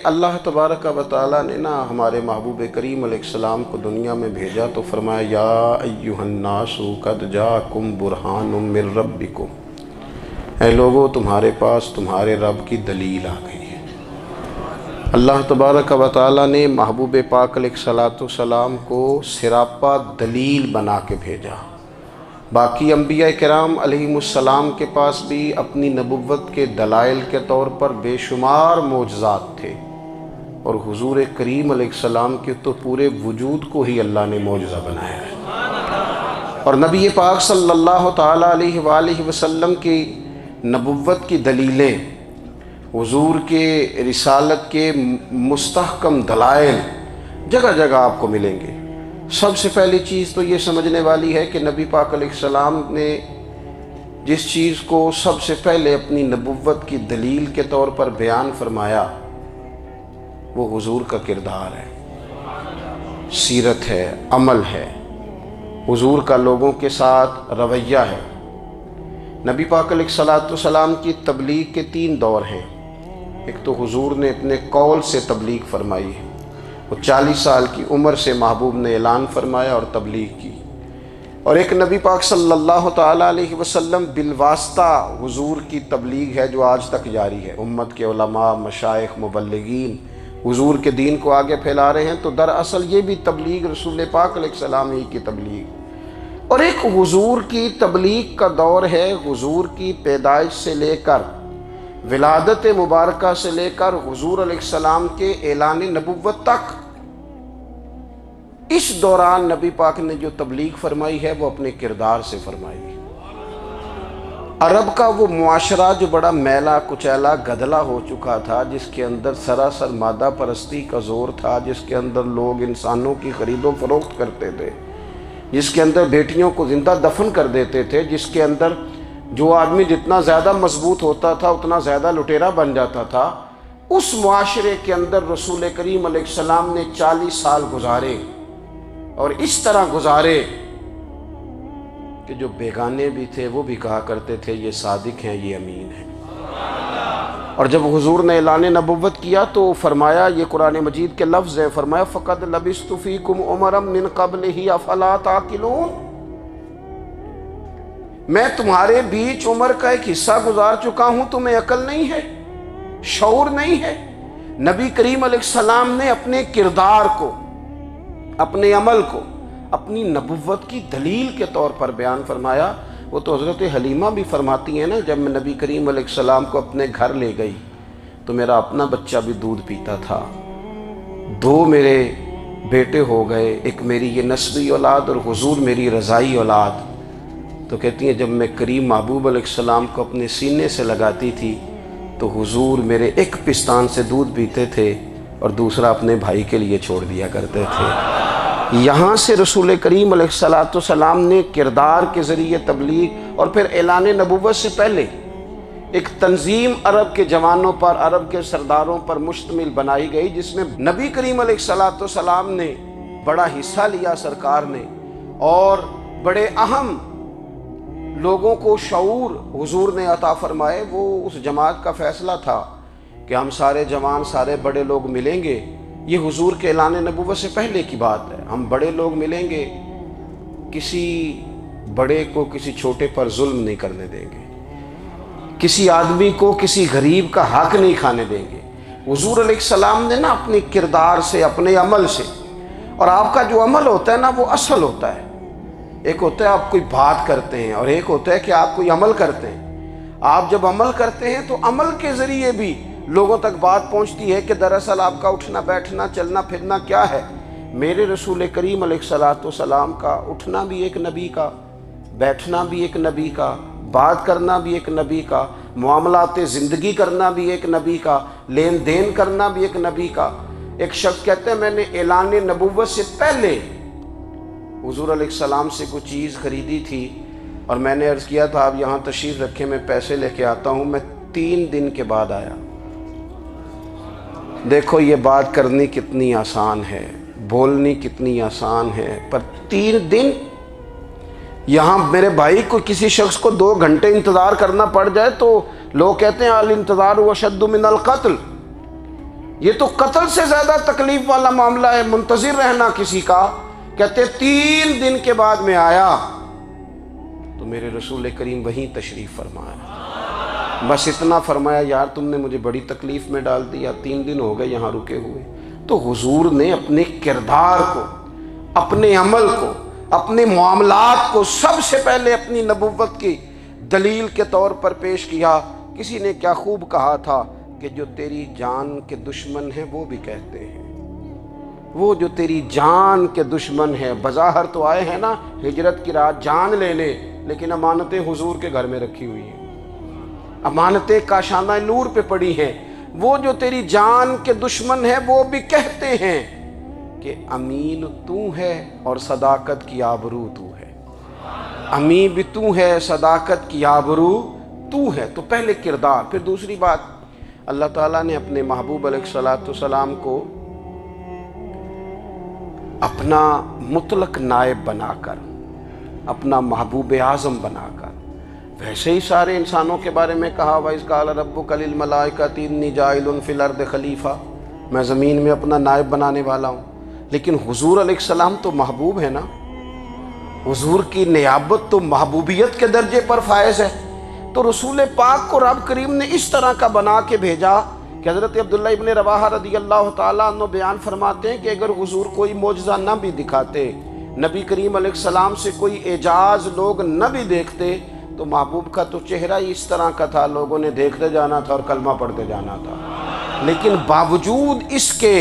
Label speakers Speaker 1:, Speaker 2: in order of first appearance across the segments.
Speaker 1: اللہ تبارک و تعالیٰ نے نا ہمارے محبوب کریم علیہ السلام کو دنیا میں بھیجا تو فرمایا یا ایھا الناس قد جاءکم برہان من ربکم، اے لوگو تمہارے پاس تمہارے رب کی دلیل آ گئی ہے۔ اللہ تبارک و تعالیٰ نے محبوب پاک علیہ السلام کو سراپا دلیل بنا کے بھیجا۔ باقی انبیاء کرام علیہم السلام کے پاس بھی اپنی نبوت کے دلائل کے طور پر بے شمار معجزات تھے، اور حضور کریم علیہ السلام کے تو پورے وجود کو ہی اللہ نے معجزہ بنایا ہے۔ اور نبی پاک صلی اللہ تعالیٰ علیہ وآلہ وسلم کی نبوت کی دلیلیں، حضور کے رسالت کے مستحکم دلائل جگہ جگہ آپ کو ملیں گے۔ سب سے پہلی چیز تو یہ سمجھنے والی ہے کہ نبی پاک علیہ السلام نے جس چیز کو سب سے پہلے اپنی نبوت کی دلیل کے طور پر بیان فرمایا وہ حضور کا کردار ہے، سیرت ہے، عمل ہے، حضور کا لوگوں کے ساتھ رویہ ہے۔ نبی پاک علیہ السلام کی تبلیغ کے 3 دور ہیں۔ ایک تو حضور نے اپنے قول سے تبلیغ فرمائی ہے، وہ 40 سال کی عمر سے محبوب نے اعلان فرمایا اور تبلیغ کی۔ اور ایک نبی پاک صلی اللہ تعالیٰ علیہ وسلم بالواسطہ حضور کی تبلیغ ہے جو آج تک جاری ہے۔ امت کے علماء، مشائخ، مبلغین حضور کے دین کو آگے پھیلا رہے ہیں، تو دراصل یہ بھی تبلیغ رسول پاک علیہ السلام ہی کی تبلیغ۔ اور ایک حضور کی تبلیغ کا دور ہے، حضور کی پیدائش سے لے کر ولادت مبارکہ سے لے کر حضور علیہ السلام کے اعلان نبوت تک۔ اس دوران نبی پاک نے جو تبلیغ فرمائی ہے وہ اپنے کردار سے فرمائی ہے۔ عرب کا وہ معاشرہ جو بڑا میلا کچیلا گدلا ہو چکا تھا، جس کے اندر سراسر مادہ پرستی کا زور تھا، جس کے اندر لوگ انسانوں کی خرید و فروخت کرتے تھے، جس کے اندر بیٹیوں کو زندہ دفن کر دیتے تھے، جس کے اندر جو آدمی جتنا زیادہ مضبوط ہوتا تھا اتنا زیادہ لٹیرا بن جاتا تھا، اس معاشرے کے اندر رسول کریم علیہ السلام نے 40 سال گزارے، اور اس طرح گزارے کہ جو بیگانے بھی تھے وہ بھی کہا کرتے تھے یہ صادق ہیں، یہ امین ہیں۔ اور جب حضور نے اعلان نبوت کیا تو فرمایا، یہ قرآن مجید کے لفظ ہے، فرمایا فَقَدْ لَبِثْتُ فِيكُمْ عُمَرًا مِّن قَبْلِهِ أَفَلَا تَعْقِلُونَ، میں تمہارے بیچ عمر کا ایک حصہ گزار چکا ہوں، تمہیں عقل نہیں ہے، شعور نہیں ہے۔ نبی کریم علیہ السلام نے اپنے کردار کو، اپنے عمل کو اپنی نبوت کی دلیل کے طور پر بیان فرمایا۔ وہ تو حضرت حلیمہ بھی فرماتی ہیں نا، جب میں نبی کریم علیہ السلام کو اپنے گھر لے گئی تو میرا اپنا بچہ بھی دودھ پیتا تھا، 2 میرے بیٹے ہو گئے، ایک میری یہ نسبی اولاد اور حضور میری رضائی اولاد۔ تو کہتی ہیں جب میں کریم محبوب علیہ السلام کو اپنے سینے سے لگاتی تھی تو حضور میرے ایک پستان سے دودھ پیتے تھے اور دوسرا اپنے بھائی کے لیے چھوڑ دیا کرتے تھے۔ یہاں سے رسول کریم علیہ السلام نے کردار کے ذریعے تبلیغ، اور پھر اعلان نبوت سے پہلے ایک تنظیم عرب کے جوانوں پر، عرب کے سرداروں پر مشتمل بنائی گئی، جس میں نبی کریم علیہ السلام نے بڑا حصہ لیا سرکار نے، اور بڑے اہم لوگوں کو شعور حضور نے عطا فرمائے۔ وہ اس جماعت کا فیصلہ تھا کہ ہم سارے جوان، سارے بڑے لوگ ملیں گے، یہ حضور کے اعلان نبوت سے پہلے کی بات ہے، ہم بڑے لوگ ملیں گے، کسی بڑے کو کسی چھوٹے پر ظلم نہیں کرنے دیں گے، کسی آدمی کو کسی غریب کا حق نہیں کھانے دیں گے۔ حضور علیہ السلام نے نا اپنے کردار سے، اپنے عمل سے، اور آپ کا جو عمل ہوتا ہے نا وہ اصل ہوتا ہے۔ ایک ہوتا ہے آپ کوئی بات کرتے ہیں، اور ایک ہوتا ہے کہ آپ کوئی عمل کرتے ہیں۔ آپ جب عمل کرتے ہیں تو عمل کے ذریعے بھی لوگوں تک بات پہنچتی ہے کہ دراصل آپ کا اٹھنا بیٹھنا، چلنا پھرنا کیا ہے۔ میرے رسول کریم علیہ السلام کا اٹھنا بھی ایک نبی کا، بیٹھنا بھی ایک نبی کا، بات کرنا بھی ایک نبی کا، معاملات زندگی کرنا بھی ایک نبی کا، لین دین کرنا بھی ایک نبی کا۔ ایک شخص کہتے ہیں میں نے اعلان نبوت سے پہلے حضور علیہ السلام سے کوئی چیز خریدی تھی، اور میں نے عرض کیا تھا آپ یہاں تشریف رکھیں، میں پیسے لے کے آتا ہوں۔ میں 3 دن کے بعد آیا۔ دیکھو یہ بات کرنی کتنی آسان ہے، بولنی کتنی آسان ہے، پر 3 دن یہاں میرے بھائی کو، کسی شخص کو 2 گھنٹے انتظار کرنا پڑ جائے تو لوگ کہتے ہیں الانتظار اشد من القتل، یہ تو قتل سے زیادہ تکلیف والا معاملہ ہے، منتظر رہنا کسی کا۔ کہتے 3 دن کے بعد میں آیا تو میرے رسول کریم وہیں تشریف فرمایا، بس اتنا فرمایا یار تم نے مجھے بڑی تکلیف میں ڈال دیا، 3 دن ہو گئے یہاں رکے ہوئے۔ تو حضور نے اپنے کردار کو، اپنے عمل کو، اپنے معاملات کو سب سے پہلے اپنی نبوت کی دلیل کے طور پر پیش کیا۔ کسی نے کیا خوب کہا تھا کہ جو تیری جان کے دشمن ہیں وہ بھی کہتے ہیں، وہ جو تیری جان کے دشمن ہیں، بظاہر تو آئے ہیں نا ہجرت کی رات جان لینے، لیکن امانتیں حضور کے گھر میں رکھی ہوئی ہیں، امانتیں کاشانہ نور پہ پڑی ہیں۔ وہ جو تیری جان کے دشمن ہیں وہ بھی کہتے ہیں کہ امین تو ہے اور صداقت کی آبرو تو ہے، امین بھی تو ہے، صداقت کی آبرو تو ہے۔ تو پہلے کردار۔ پھر دوسری بات، اللہ تعالیٰ نے اپنے محبوب علیہ السلام کو اپنا مطلق نائب بنا کر، اپنا محبوب اعظم بنا کر، ویسے ہی سارے انسانوں کے بارے میں کہا وَإِذْ قَالَ رَبُّكَ لِلْمَلَائِكَةِ إِنِّي جَاعِلٌ فِي الْأَرْضِ خلیفہ، میں زمین میں اپنا نائب بنانے والا ہوں۔ لیکن حضور علیہ السلام تو محبوب ہے نا، حضور کی نیابت تو محبوبیت کے درجے پر فائز ہے۔ تو رسول پاک کو رب کریم نے اس طرح کا بنا کے بھیجا کہ حضرت عبداللہ ابن رواحہ رضی اللہ تعالیٰ عنہ بیان فرماتے ہیں کہ اگر حضور کوئی معجزہ نہ بھی دکھاتے، نبی کریم علیہ السلام سے کوئی اعجاز لوگ نہ بھی دیکھتے، تو محبوب کا تو چہرہ ہی اس طرح کا تھا، لوگوں نے دیکھتے جانا تھا اور کلمہ پڑھتے جانا تھا۔ لیکن باوجود اس کے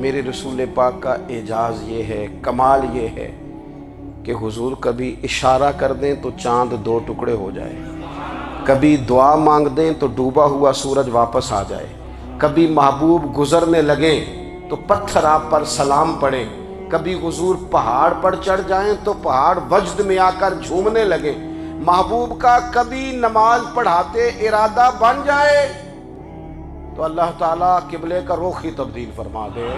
Speaker 1: میرے رسول پاک کا اعجاز یہ ہے، کمال یہ ہے کہ حضور کبھی اشارہ کر دیں تو چاند 2 ٹکڑے ہو جائے، کبھی دعا مانگ دیں تو ڈوبا ہوا سورج واپس آ جائے، کبھی محبوب گزرنے لگیں تو پتھر آپ پر سلام پڑے، کبھی حضور پہاڑ پر چڑھ جائیں تو پہاڑ وجد میں آ کر جھومنے لگے، محبوب کا کبھی نماز پڑھاتے ارادہ بن جائے تو اللہ تعالیٰ قبلے کا رخ ہی تبدیل فرما دے۔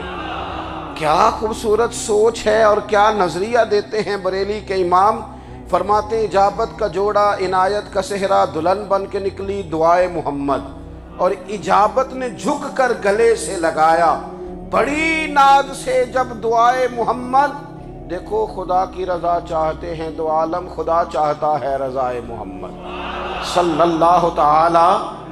Speaker 1: کیا خوبصورت سوچ ہے اور کیا نظریہ دیتے ہیں بریلی کے امام۔ فرماتے ہیں اجابت کا جوڑا عنایت کا صحرا، دلہن بن کے نکلی دعائے محمد، اور اجابت نے جھک کر گلے سے لگایا بڑی ناز سے جب دعائے محمد۔ دیکھو خدا کی رضا چاہتے ہیں دو عالم، خدا چاہتا ہے رضائے محمد صلی اللہ تعالی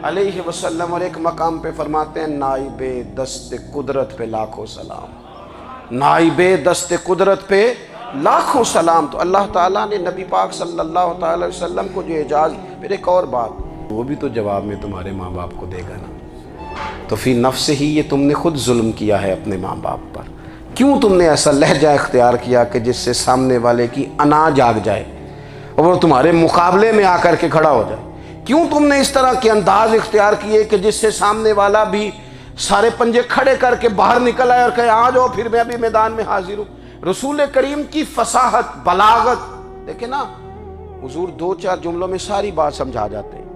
Speaker 1: علیہ وسلم۔ اور ایک مقام پہ فرماتے ہیں نائب دست قدرت پہ لاکھوں سلام، نائب دست قدرت پہ لاکھوں سلام۔ تو اللہ تعالیٰ نے نبی پاک صلی اللہ تعالی علیہ وسلم کو جو اعجاز۔ پھر ایک اور بات، وہ بھی تو جواب میں تمہارے ماں باپ کو دے گا نا، تو فی نفس ہی یہ تم نے خود ظلم کیا ہے اپنے ماں باپ پر۔ کیوں تم نے ایسا لہجہ اختیار کیا کہ جس سے سامنے والے کی انا جاگ جائے اور وہ تمہارے مقابلے میں آ کر کے کھڑا ہو جائے؟ کیوں تم نے اس طرح کے انداز اختیار کیے کہ جس سے سامنے والا بھی سارے پنجے کھڑے کر کے باہر نکل آئے اور کہے آ جاؤ پھر میں بھی میدان میں حاضر ہوں؟ رسول کریم کی فصاحت، بلاغت دیکھیں نا، حضور 2-4 جملوں میں ساری بات سمجھا جاتے ہیں۔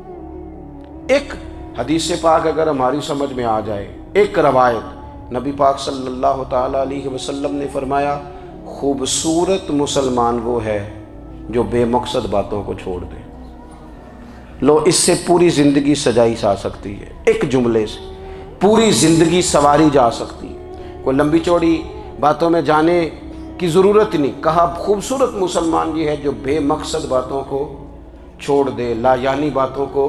Speaker 1: ایک حدیث پاک اگر ہماری سمجھ میں آ جائے، ایک روایت نبی پاک صلی اللہ تعالی علیہ وسلم نے فرمایا خوبصورت مسلمان وہ ہے جو بے مقصد باتوں کو چھوڑ دے۔ لو اس سے پوری زندگی سجائی جا سکتی ہے، ایک جملے سے پوری زندگی سواری جا سکتی ہے، کوئی لمبی چوڑی باتوں میں جانے کی ضرورت نہیں۔ کہا خوبصورت مسلمان یہ ہے جو بے مقصد باتوں کو چھوڑ دے، لا یعنی باتوں کو۔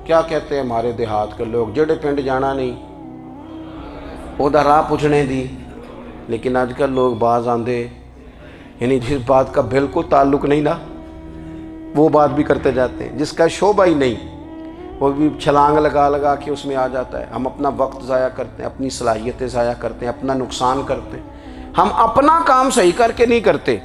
Speaker 1: کیا کہتے ہیں ہمارے دیہات کے لوگ، جڑے پنڈ جانا نہیں ادھر راہ پوچھنے دی، لیکن آج کل لوگ باز آندے یعنی جس بات کا بالکل تعلق نہیں نا وہ بات بھی کرتے جاتے ہیں، جس کا شعبہ ہی نہیں وہ بھی چھلانگ لگا لگا کے اس میں آ جاتا ہے۔ ہم اپنا وقت ضائع کرتے ہیں، اپنی صلاحیتیں ضائع کرتے ہیں، اپنا نقصان کرتے ہیں۔ ہم اپنا کام صحیح کر کے نہیں کرتے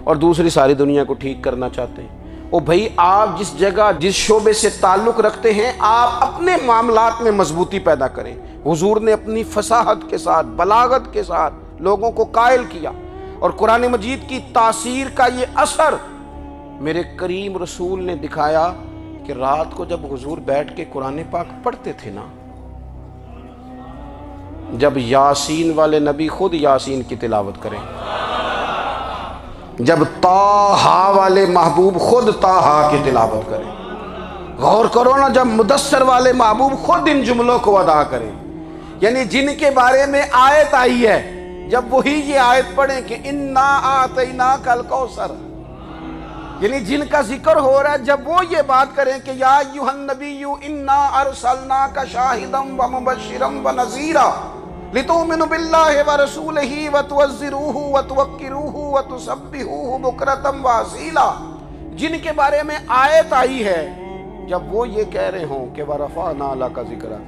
Speaker 1: اور دوسری ساری دنیا کو ٹھیک کرنا چاہتے ہیں۔ او بھائی آپ جس جگہ جس شعبے سے تعلق رکھتے ہیں آپ اپنے معاملات میں مضبوطی پیدا کریں۔ حضور نے اپنی فصاحت کے ساتھ، بلاغت کے ساتھ لوگوں کو قائل کیا، اور قرآن مجید کی تاثیر کا یہ اثر میرے کریم رسول نے دکھایا کہ رات کو جب حضور بیٹھ کے قرآن پاک پڑھتے تھے نا، جب یاسین والے نبی خود یاسین کی تلاوت کریں، جب طٰہٰ والے محبوب خود طٰہٰ کی تلاوت کریں، غور کرو نا، جب مدثر والے محبوب خود ان جملوں کو ادا کریں، یعنی جن کے بارے میں آیت آئی ہے، جب وہی یہ آیت پڑھیں کہ انا اعطیناک الکوثر، یعنی جن کا ذکر ہو رہا ہے، جب وہ یہ بات کریں کہ یا ایھا النبی انا ارسلناک شاہدا ومبشرا ونذیرا لتؤمنوا باللہ ورسولہ وتعزروہ وتوقروہ وتسبحوہ بکرۃ واصیلا، جن کے بارے میں آیت آئی ہے، جب وہ یہ کہہ رہے ہوں کہ ورفعنا لک ذکرک،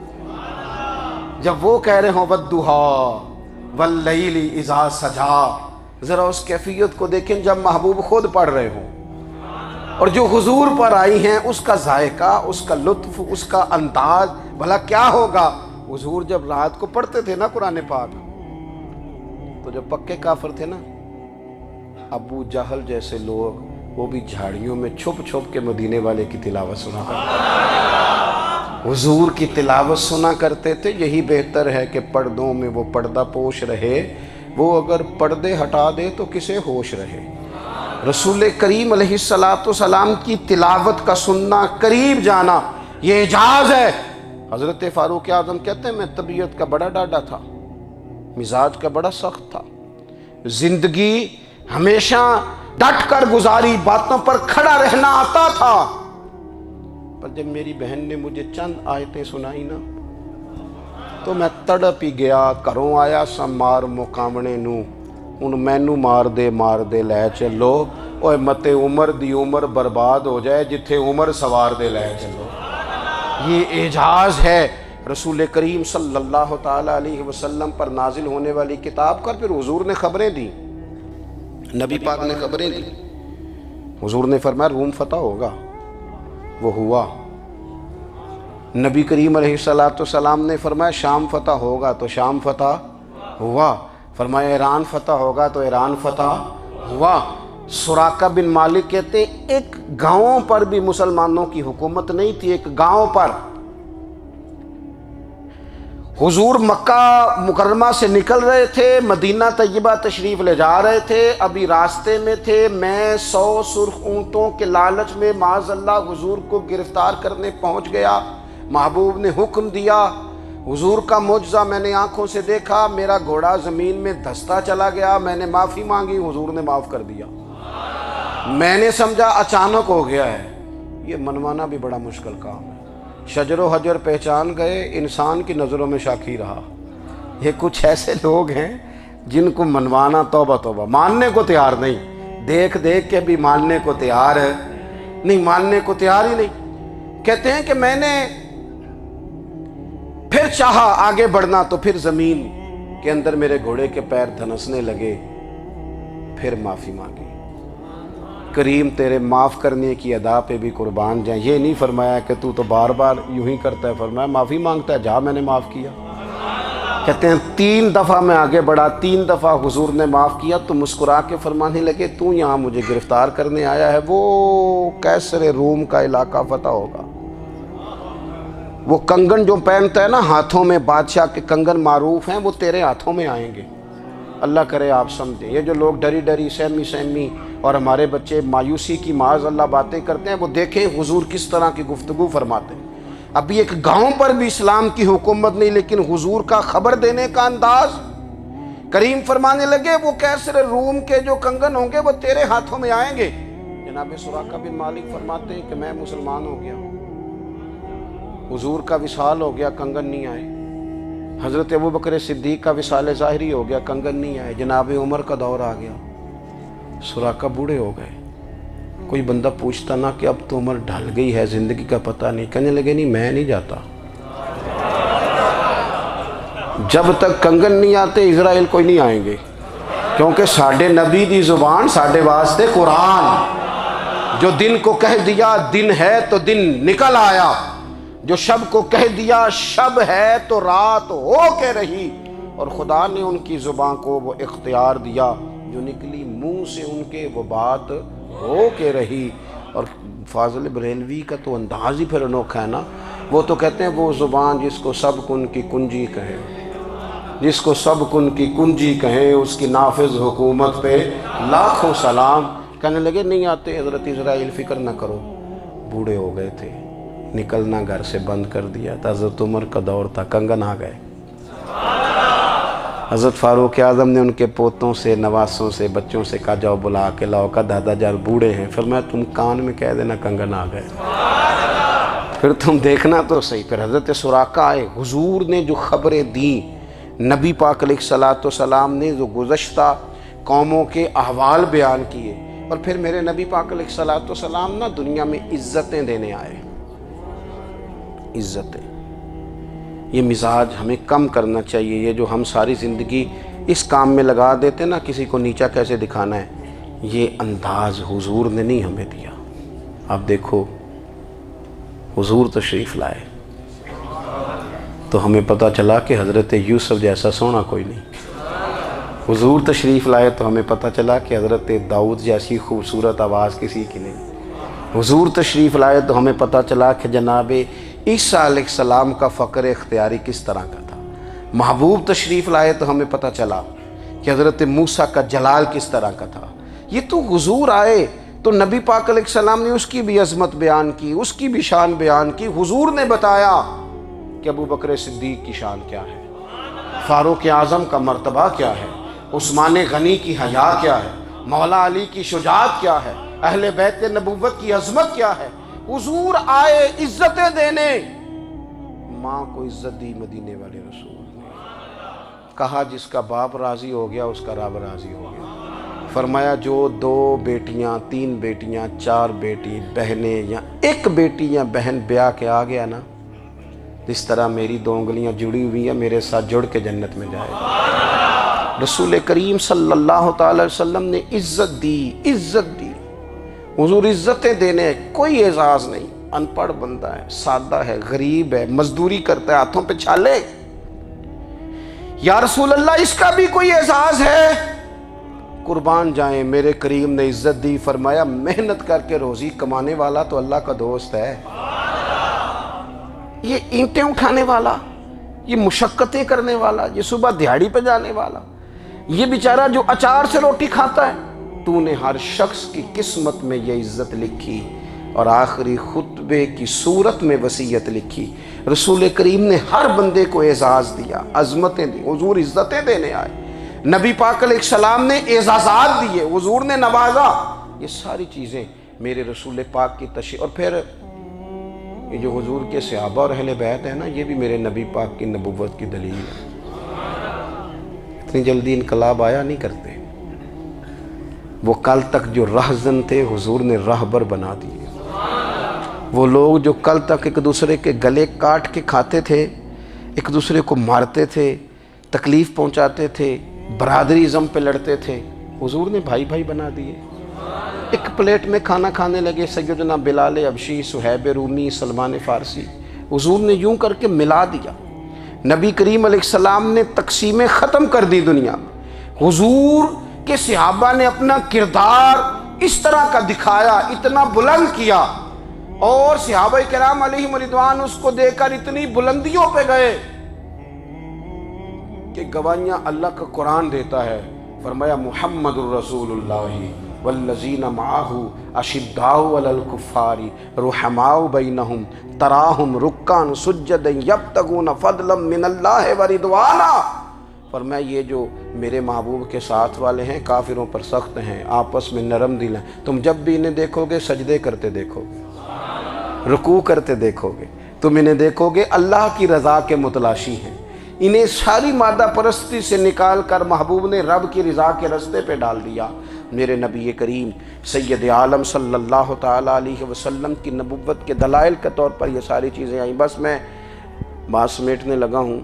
Speaker 1: جب وہ کہہ رہے ہوں والضحیٰ واللیل اذا سجا، ذرا اس کیفیت کو دیکھیں جب محبوب خود پڑھ رہے ہوں، اور جو حضور پر آئی ہیں اس کا ذائقہ، اس کا لطف، اس کا انداز بھلا کیا ہوگا۔ حضور جب رات کو پڑھتے تھے نا قرآن پاک، تو جو پکے کافر تھے نا، ابو جہل جیسے لوگ، وہ بھی جھاڑیوں میں چھپ چھپ کے مدینے والے کی تلاوت سنا کرتے تھے، حضور کی تلاوت سنا کرتے تھے۔ یہی بہتر ہے کہ پردوں میں وہ پردہ پوش رہے، وہ اگر پردے ہٹا دے تو کسے ہوش رہے۔ رسول کریم علیہ السلام کی تلاوت کا سننا، قریب جانا، یہ اعجاز ہے۔ حضرت فاروق اعظم کہتے ہیں میں طبیعت کا بڑا ڈاڈا تھا، مزاج کا بڑا سخت تھا، زندگی ہمیشہ ڈٹ کر گزاری، باتوں پر کھڑا رہنا آتا تھا، پر جب میری بہن نے مجھے چند آیتیں سنائی نا تو میں تڑپ ہی گیا۔ گھروں آیا سا مار مقامنے نو، ان مینو مار دے لے چلو، اوے متے عمر دی عمر برباد ہو جائے، جتھے عمر سوار دے لے چلو۔ یہ اعجاز ہے رسول کریم صلی اللہ تعالیٰ علیہ وسلم پر نازل ہونے والی کتاب کا۔ پھر حضور نے خبریں دی، نبی پاک نے خبریں دی، حضور نے فرمایا روم فتح ہوگا، وہ ہوا۔ نبی کریم علیہ السلام نے فرمایا شام فتح ہوگا، تو شام فتح ہوا۔ فرمایا ایران فتح ہوگا، تو ایران فتح ہوا۔ سراقہ بن مالک کہتے ہیں ایک گاؤں پر بھی مسلمانوں کی حکومت نہیں تھی، ایک گاؤں پر۔ حضور مکہ مکرمہ سے نکل رہے تھے، مدینہ طیبہ تشریف لے جا رہے تھے، ابھی راستے میں تھے، میں 100 سرخ اونٹوں کے لالچ میں معاذ اللہ حضور کو گرفتار کرنے پہنچ گیا۔ محبوب نے حکم دیا، حضور کا معجزہ میں نے آنکھوں سے دیکھا، میرا گھوڑا زمین میں دھستا چلا گیا، میں نے معافی مانگی، حضور نے معاف کر دیا۔ میں نے سمجھا اچانک ہو گیا ہے۔ یہ منوانا بھی بڑا مشکل کام ہے۔ شجر و حجر پہچان گئے، انسان کی نظروں میں شاکی رہا۔ یہ کچھ ایسے لوگ ہیں جن کو منوانا توبہ توبہ، ماننے کو تیار نہیں، دیکھ دیکھ کے بھی ماننے کو تیار ہے نہیں، ماننے کو تیار ہی نہیں۔ کہتے ہیں کہ میں نے پھر چاہا آگے بڑھنا، تو پھر زمین کے اندر میرے گھوڑے کے پیر دھنسنے لگے، پھر معافی مانگی۔ کریم تیرے معاف کرنے کی ادا پہ بھی قربان جائیں۔ یہ نہیں فرمایا کہ تو بار بار یوں ہی کرتا ہے، فرمایا معافی مانگتا ہے، جا میں نے معاف کیا۔ کہتے ہیں 3 دفعہ میں آگے بڑھا، 3 دفعہ حضور نے معاف کیا، تو مسکرا کے فرمانے لگے تو یہاں مجھے گرفتار کرنے آیا ہے، وہ کیسر روم کا علاقہ فتح ہوگا۔ وہ کنگن جو پہنتا ہے نا ہاتھوں میں، بادشاہ کے کنگن معروف ہیں، وہ تیرے ہاتھوں میں آئیں گے۔ اللہ کرے آپ سمجھیں۔ یہ جو لوگ ڈری ڈری سہمی اور ہمارے بچے مایوسی کی معاذ اللہ باتیں کرتے ہیں، وہ دیکھیں حضور کس طرح کی گفتگو فرماتے ہیں۔ ابھی ایک گاؤں پر بھی اسلام کی حکومت نہیں، لیکن حضور کا خبر دینے کا انداز۔ کریم فرمانے لگے وہ کیسر روم کے جو کنگن ہوں گے وہ تیرے ہاتھوں میں آئیں گے۔ جناب سراقہ بن مالک فرماتے ہیں کہ میں مسلمان ہو گیا، حضور کا وصال ہو گیا، کنگن نہیں آئے۔ حضرت ابوبکر صدیق کا وصال ظاہری ہو گیا، کنگن نہیں آئے۔ جناب عمر کا دور آ گیا، سراقہ بوڑھے ہو گئے۔ کوئی بندہ پوچھتا نا کہ اب تو عمر ڈھل گئی ہے، زندگی کا پتہ نہیں، کہنے لگے نہیں میں نہیں جاتا، جب تک کنگن نہیں آتے اسرائیل کوئی نہیں آئیں گے، کیونکہ ساڈے نبی دی زبان ساڈے واسطے قرآن۔ جو دن کو کہہ دیا دن ہے تو دن نکل آیا، جو شب کو کہہ دیا شب ہے تو رات ہو کے رہی، اور خدا نے ان کی زبان کو وہ اختیار دیا، جو نکلی منہ سے ان کے وہ بات ہو کے رہی۔ اور فاضل بریلوی کا تو انداز ہی پھر انوکھا ہے نا، وہ تو کہتے ہیں وہ زبان جس کو سب کن کی کنجی کہیں، جس کو سب کن کی کنجی کہیں، اس کی نافذ حکومت پہ لاکھوں سلام۔ کہنے لگے نہیں آتے حضرت اسرائیل، فکر نہ کرو، بوڑھے ہو گئے تھے، نکلنا گھر سے بند کر دیا تھا۔ حضرت عمر کا دور تھا، کنگن آ گئے۔ حضرت فاروق اعظم نے ان کے پوتوں سے، نواسوں سے، بچوں سے کہا جاؤ بلا کے لاؤ، کا دادا جان بوڑھے ہیں، فرمایا تم کان میں کہہ دینا کنگن آ گئے، پھر تم دیکھنا تو صحیح۔ پھر حضرت سراقہ آئے، حضور نے جو خبریں دیں، نبی پاک علیہ الصلوۃ والسلام نے جو گزشتہ قوموں کے احوال بیان کیے، اور پھر میرے نبی پاک علیہ الصلوۃ والسلام نا دنیا میں عزتیں دینے آئے، عزتیں۔ یہ مزاج ہمیں کم کرنا چاہیے، یہ جو ہم ساری زندگی اس کام میں لگا دیتے نا، کسی کو نیچا کیسے دکھانا ہے، یہ انداز حضور نے نہیں ہمیں دیا۔ آپ دیکھو حضور تشریف لائے تو ہمیں پتہ چلا کہ حضرت یوسف جیسا سونا کوئی نہیں، حضور تشریف لائے تو ہمیں پتہ چلا کہ حضرت داؤد جیسی خوبصورت آواز کسی کی نہیں، حضور تشریف لائے تو ہمیں پتہ چلا کہ جناب عیسیٰ علیہ السلام کا فقر اختیاری کس طرح کا تھا، محبوب تشریف لائے تو ہمیں پتہ چلا کہ حضرت موسیٰ کا جلال کس طرح کا تھا۔ یہ تو حضور آئے تو نبی پاک علیہ السلام نے اس کی بھی عظمت بیان کی، اس کی بھی شان بیان کی۔ حضور نے بتایا کہ ابو بکر صدیق کی شان کیا ہے، فاروق اعظم کا مرتبہ کیا ہے، عثمان غنی کی حیا کیا ہے، مولا علی کی شجاعت کیا ہے، اہل بیت نبوت کی عظمت کیا ہے۔ حضور آئے عزتیں دینے، ماں کو عزت دی مدینے والے رسول نے، کہا جس کا باپ راضی ہو گیا اس کا رب راضی ہو گیا۔ فرمایا جو 2 بیٹیاں، 3 بیٹیاں، 4 بیٹی بہنیں یا 1 بیٹی یا بہن بیاہ کے آ گیا نا، جس طرح میری 2 انگلیاں جڑی ہوئی ہیں میرے ساتھ جڑ کے جنت میں جائے گا۔ رسول کریم صلی اللہ تعالی وسلم نے عزت دی، عزت دی۔ حضور عزتیں دینے، کوئی اعزاز نہیں، ان پڑھ بندہ ہے، سادہ ہے، غریب ہے، مزدوری کرتا ہے، ہاتھوں پہ چھالے، یا رسول اللہ اس کا بھی کوئی اعزاز ہے؟ قربان جائیں، میرے کریم نے عزت دی، فرمایا محنت کر کے روزی کمانے والا تو اللہ کا دوست ہے، یہ اینٹیں اٹھانے والا، یہ مشقتیں کرنے والا، یہ صبح دیہڑی پہ جانے والا، یہ بیچارہ جو اچار سے روٹی کھاتا ہے، تو نے ہر شخص کی قسمت میں یہ عزت لکھی اور آخری خطبے کی صورت میں وصیت لکھی۔ رسول کریم نے ہر بندے کو اعزاز دیا، عظمتیں دی، حضور عزتیں دینے آئے، نبی پاک علیہ السلام نے اعزازات دیے، حضور نے نوازا۔ یہ ساری چیزیں میرے رسول پاک کی تشریح، اور پھر یہ جو حضور کے صحابہ اور اہل بیت ہیں نا، یہ بھی میرے نبی پاک کی نبوت کی دلیل ہے۔ اتنی جلدی انقلاب آیا نہیں کرتے، وہ کل تک جو رہزن تھے حضور نے راہبر بنا دیے، وہ لوگ جو کل تک ایک دوسرے کے گلے کاٹ کے کھاتے تھے، ایک دوسرے کو مارتے تھے، تکلیف پہنچاتے تھے، برادری ازم پہ لڑتے تھے، حضور نے بھائی بھائی بنا دیے۔ ایک پلیٹ میں کھانا کھانے لگے، سیدنا بلال حبشی، صہیب رومی، سلمان فارسی، حضور نے یوں کر کے ملا دیا۔ نبی کریم علیہ السلام نے تقسیمیں ختم کر دی دنیا میں۔ حضور کہ صحابہ نے اپنا کردار اس طرح کا دکھایا، اتنا بلند کیا، اور صحابہ کرام علیہم رضوان اس کو دیکھ کر اتنی بلندیوں پہ گئے کہ گواہیاں اللہ کا قرآن دیتا ہے۔ فرمایا محمد الرسول اللہ والذین معہ اشداء علی الکفار رحماء بینہم تراہم رکعا سجدا یبتغون فضلا من اللہ ورضوانا۔ فرمایا یہ جو میرے محبوب کے ساتھ والے ہیں کافروں پر سخت ہیں، آپس میں نرم دل ہیں، تم جب بھی انہیں دیکھو گے سجدے کرتے دیکھو گے، رکوع کرتے دیکھو گے، تم انہیں دیکھو گے اللہ کی رضا کے متلاشی ہیں۔ انہیں ساری مادہ پرستی سے نکال کر محبوب نے رب کی رضا کے رستے پہ ڈال دیا۔ میرے نبی کریم سید عالم صلی اللہ تعالیٰ علیہ وسلم کی نبوت کے دلائل کے طور پر یہ ساری چیزیں آئیں۔ بس میں بات سمیٹنے لگا ہوں۔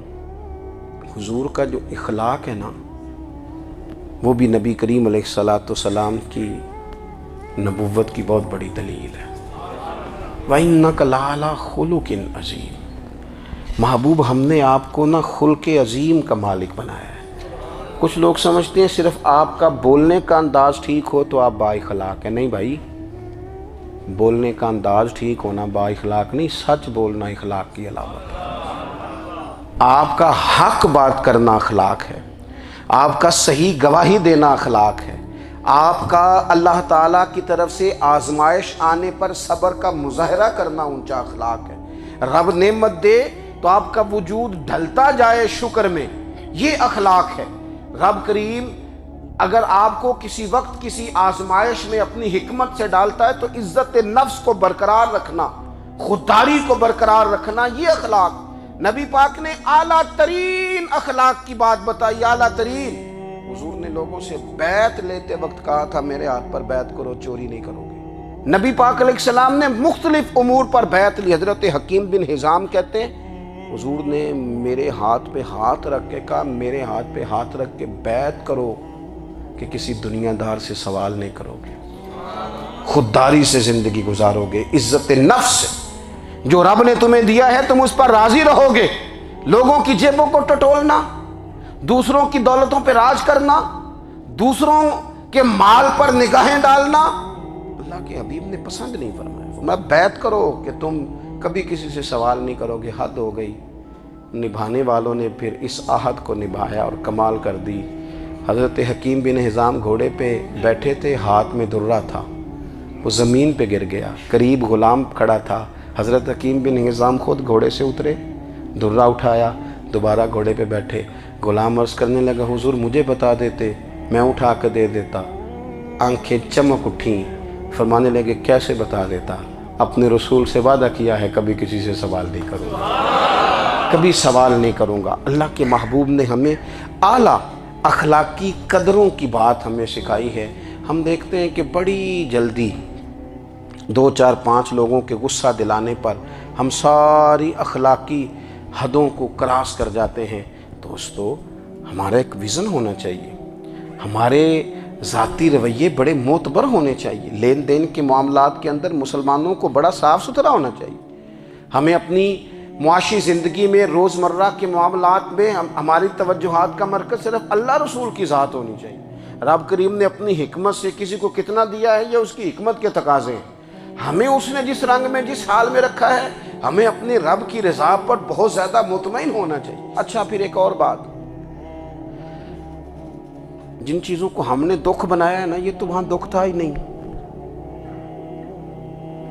Speaker 1: حضور کا جو اخلاق ہے نا، وہ بھی نبی کریم علیہ السلام کی نبوت کی بہت بڑی دلیل ہے۔ وَإِنَّكَ لَعَلَىٰ خُلُقٍ عَظِيمٍ۔ محبوب ہم نے آپ کو نا خلق عظیم کا مالک بنایا ہے۔ کچھ لوگ سمجھتے ہیں صرف آپ کا بولنے کا انداز ٹھیک ہو تو آپ با اخلاق ہیں۔ نہیں بھائی، بولنے کا انداز ٹھیک ہونا با اخلاق نہیں، سچ بولنا اخلاق کی علامت ہے۔ آپ کا حق بات کرنا اخلاق ہے، آپ کا صحیح گواہی دینا اخلاق ہے، آپ کا اللہ تعالیٰ کی طرف سے آزمائش آنے پر صبر کا مظاہرہ کرنا اونچا اخلاق ہے۔ رب نعمت دے تو آپ کا وجود ڈھلتا جائے شکر میں، یہ اخلاق ہے۔ رب کریم اگر آپ کو کسی وقت کسی آزمائش میں اپنی حکمت سے ڈالتا ہے تو عزت نفس کو برقرار رکھنا، خودداری کو برقرار رکھنا، یہ اخلاق نبی پاک نے اعلیٰ ترین اخلاق کی بات بتائی، اعلیٰ ترین۔ حضور نے لوگوں سے بیعت لیتے وقت کہا تھا میرے ہاتھ پر بیعت کرو، چوری نہیں کرو گے۔ نبی پاک علیہ السلام نے مختلف امور پر بیعت لی۔ حضرت حکیم بن حزام کہتے ہیں حضور نے میرے ہاتھ پہ ہاتھ رکھ کے کہا میرے ہاتھ پہ ہاتھ رکھ کے بیعت کرو کہ کسی دنیا دار سے سوال نہیں کرو گے، خودداری سے زندگی گزارو گے، عزت نفس سے جو رب نے تمہیں دیا ہے تم اس پر راضی رہو گے۔ لوگوں کی جیبوں کو ٹٹولنا، دوسروں کی دولتوں پہ راج کرنا، دوسروں کے مال پر نگاہیں ڈالنا اللہ کے حبیب نے پسند نہیں فرمایا۔ فرمایا بیعت کرو کہ تم کبھی کسی سے سوال نہیں کرو گے، حد ہو گئی۔ نبھانے والوں نے پھر اس عہد کو نبھایا اور کمال کر دی۔ حضرت حکیم بن حزام گھوڑے پہ بیٹھے تھے، ہاتھ میں درہ تھا، وہ زمین پہ گر گیا، قریب غلام کھڑا تھا، حضرت حکیم بن حزام خود گھوڑے سے اترے، درہ اٹھایا، دوبارہ گھوڑے پہ بیٹھے۔ غلام عرض کرنے لگا حضور مجھے بتا دیتے میں اٹھا کے دے دیتا۔ آنکھیں چمک اٹھیں، فرمانے لگے کیسے بتا دیتا، اپنے رسول سے وعدہ کیا ہے کبھی کسی سے سوال نہیں کروں گا، کبھی سوال نہیں کروں گا۔ اللہ کے محبوب نے ہمیں اعلیٰ اخلاقی قدروں کی بات ہمیں سکھائی ہے۔ ہم دیکھتے ہیں کہ بڑی جلدی 2 4 5 لوگوں کے غصہ دلانے پر ہم ساری اخلاقی حدوں کو کراس کر جاتے ہیں۔ دوستو ہمارا ایک ویژن ہونا چاہیے، ہمارے ذاتی رویے بڑے معتبر ہونے چاہیے، لین دین کے معاملات کے اندر مسلمانوں کو بڑا صاف ستھرا ہونا چاہیے۔ ہمیں اپنی معاشی زندگی میں روزمرہ کے معاملات میں ہماری توجہات کا مرکز صرف اللہ رسول کی ذات ہونی چاہیے۔ رب کریم نے اپنی حکمت سے کسی کو کتنا دیا ہے یہ اس کی حکمت کے تقاضے ہیں، ہمیں اس نے جس رنگ میں جس حال میں رکھا ہے ہمیں اپنے رب کی رضا پر بہت زیادہ مطمئن ہونا چاہیے۔ اچھا پھر ایک اور بات، جن چیزوں کو ہم نے دکھ بنایا ہے نا یہ تو وہاں دکھ تھا ہی نہیں،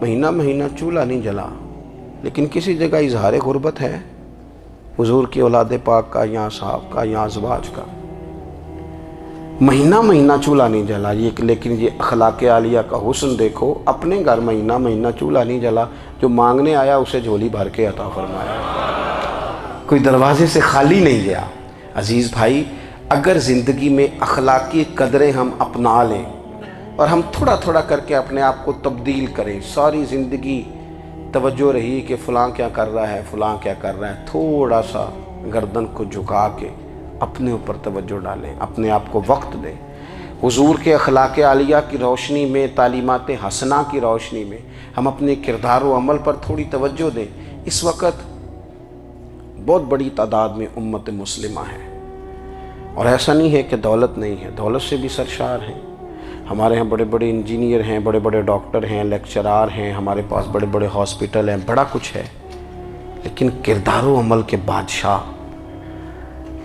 Speaker 1: مہینہ مہینہ چولہا نہیں جلا، لیکن کسی جگہ اظہار غربت ہے حضور کی اولاد پاک کا یا صحاب کا یا ازواج کا، مہینہ مہینہ چولہا نہیں جلا۔ لیکن یہ اخلاق عالیہ کا حسن دیکھو، اپنے گھر مہینہ مہینہ چولہا نہیں جلا، جو مانگنے آیا اسے جھولی بھر کے عطا فرمایا، کوئی دروازے سے خالی نہیں گیا۔ عزیز بھائی اگر زندگی میں اخلاقی قدریں ہم اپنا لیں اور ہم تھوڑا تھوڑا کر کے اپنے آپ کو تبدیل کریں، ساری زندگی توجہ رہی کہ فلاں کیا کر رہا ہے فلاں کیا کر رہا ہے، تھوڑا سا گردن کو جھکا کے اپنے اوپر توجہ ڈالیں، اپنے آپ کو وقت دیں، حضور کے اخلاق عالیہ کی روشنی میں، تعلیمات حسنہ کی روشنی میں ہم اپنے کردار و عمل پر تھوڑی توجہ دیں۔ اس وقت بہت بڑی تعداد میں امت مسلمہ ہے، اور ایسا نہیں ہے کہ دولت نہیں ہے، دولت سے بھی سرشار ہیں۔ ہمارے ہاں بڑے بڑے انجینئر ہیں، بڑے بڑے ڈاکٹر ہیں، لیکچرار ہیں، ہمارے پاس بڑے بڑے ہاسپٹل ہیں، بڑا کچھ ہے، لیکن کردار و عمل کے بادشاہ،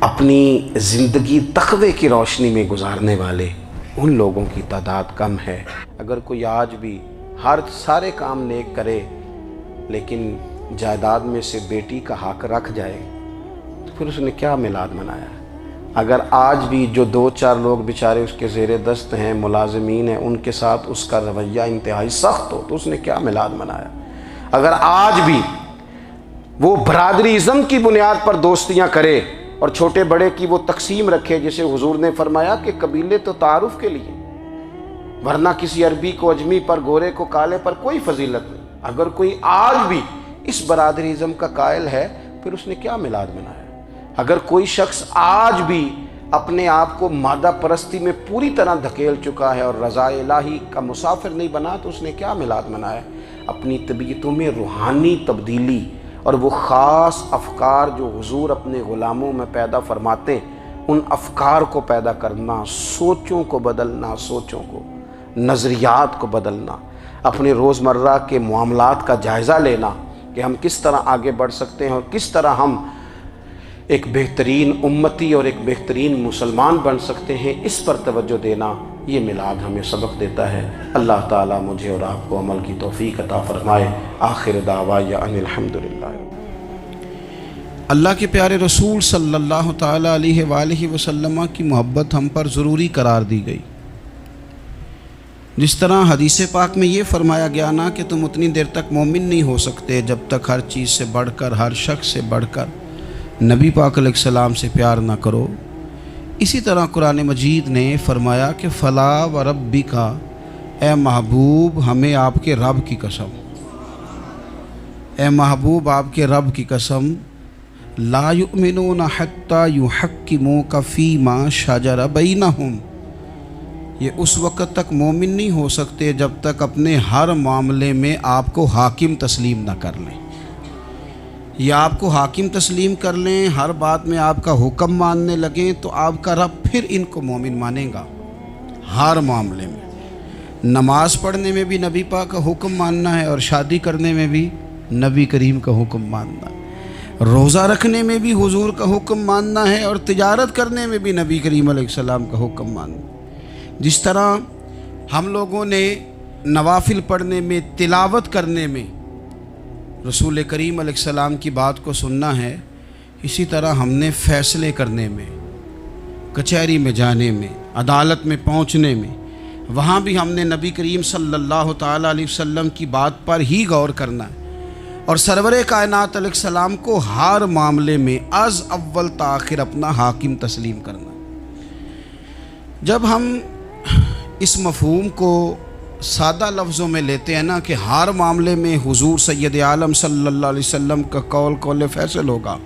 Speaker 1: اپنی زندگی تقوی کی روشنی میں گزارنے والے ان لوگوں کی تعداد کم ہے۔ اگر کوئی آج بھی سارے کام نیک کرے لیکن جائیداد میں سے بیٹی کا حق رکھ جائے تو پھر اس نے کیا میلاد منایا؟ اگر آج بھی جو 2 4 لوگ بیچارے اس کے زیر دست ہیں، ملازمین ہیں، ان کے ساتھ اس کا رویہ انتہائی سخت ہو تو اس نے کیا میلاد منایا؟ اگر آج بھی وہ برادری ازم کی بنیاد پر دوستیاں کرے اور چھوٹے بڑے کی وہ تقسیم رکھے، جسے حضور نے فرمایا کہ قبیلے تو تعارف کے لیے، ورنہ کسی عربی کو اجمی پر، گورے کو کالے پر کوئی فضیلت نہیں۔ اگر کوئی آج بھی اس برادری ازم کا قائل ہے پھر اس نے کیا میلاد منایا؟ اگر کوئی شخص آج بھی اپنے آپ کو مادہ پرستی میں پوری طرح دھکیل چکا ہے اور رضا الہی کا مسافر نہیں بنا تو اس نے کیا میلاد منایا؟ اپنی طبیعتوں میں روحانی تبدیلی اور وہ خاص افکار جو حضور اپنے غلاموں میں پیدا فرماتے ان افکار کو پیدا کرنا، سوچوں کو بدلنا، سوچوں کو، نظریات کو بدلنا، اپنے روزمرہ کے معاملات کا جائزہ لینا کہ ہم کس طرح آگے بڑھ سکتے ہیں اور کس طرح ہم ایک بہترین امتی اور ایک بہترین مسلمان بن سکتے ہیں، اس پر توجہ دینا یہ میلاد ہمیں سبق دیتا ہے۔ اللہ تعالیٰ مجھے اور آپ کو عمل کی توفیق عطا فرمائے۔ آخر دعوایا ان الحمدللہ۔ اللہ کے پیارے رسول صلی اللہ تعالیٰ علیہ وآلہ وسلم کی محبت ہم پر ضروری قرار دی گئی۔ جس طرح حدیث پاک میں یہ فرمایا گیا نا کہ تم اتنی دیر تک مومن نہیں ہو سکتے جب تک ہر چیز سے بڑھ کر، ہر شخص سے بڑھ کر نبی پاک علیہ السلام سے پیار نہ کرو، اسی طرح قرآن مجید نے فرمایا کہ فلا و ربی کا، اے محبوب ہمیں آپ کے رب کی قسم، اے محبوب آپ کے رب کی قسم، لا یؤمنون حتی یحکموک فیما شجر بینہم، یہ اس وقت تک مومن نہیں ہو سکتے جب تک اپنے ہر معاملے میں آپ کو حاکم تسلیم نہ کر لیں۔ یہ آپ کو حاکم تسلیم کر لیں، ہر بات میں آپ کا حکم ماننے لگیں تو آپ کا رب پھر ان کو مومن مانے گا۔ ہر معاملے میں، نماز پڑھنے میں بھی نبی پاک کا حکم ماننا ہے، اور شادی کرنے میں بھی نبی کریم کا حکم ماننا ہے، روزہ رکھنے میں بھی حضور کا حکم ماننا ہے، اور تجارت کرنے میں بھی نبی کریم علیہ السلام کا حکم ماننا ہے۔ جس طرح ہم لوگوں نے نوافل پڑھنے میں، تلاوت کرنے میں رسول کریم علیہ السلام کی بات کو سننا ہے، اسی طرح ہم نے فیصلے کرنے میں، کچہری میں جانے میں، عدالت میں پہنچنے میں، وہاں بھی ہم نے نبی کریم صلی اللہ تعالیٰ علیہ وسلم کی بات پر ہی غور کرنا ہے، اور سرور کائنات علیہ السلام کو ہر معاملے میں از اول تاخیر اپنا حاکم تسلیم کرنا ہے۔ جب ہم اس مفہوم کو سادہ لفظوں میں لیتے ہیں نا کہ ہر معاملے میں حضور سید عالم صلی اللہ علیہ وسلم کا قول فیصل ہوگا،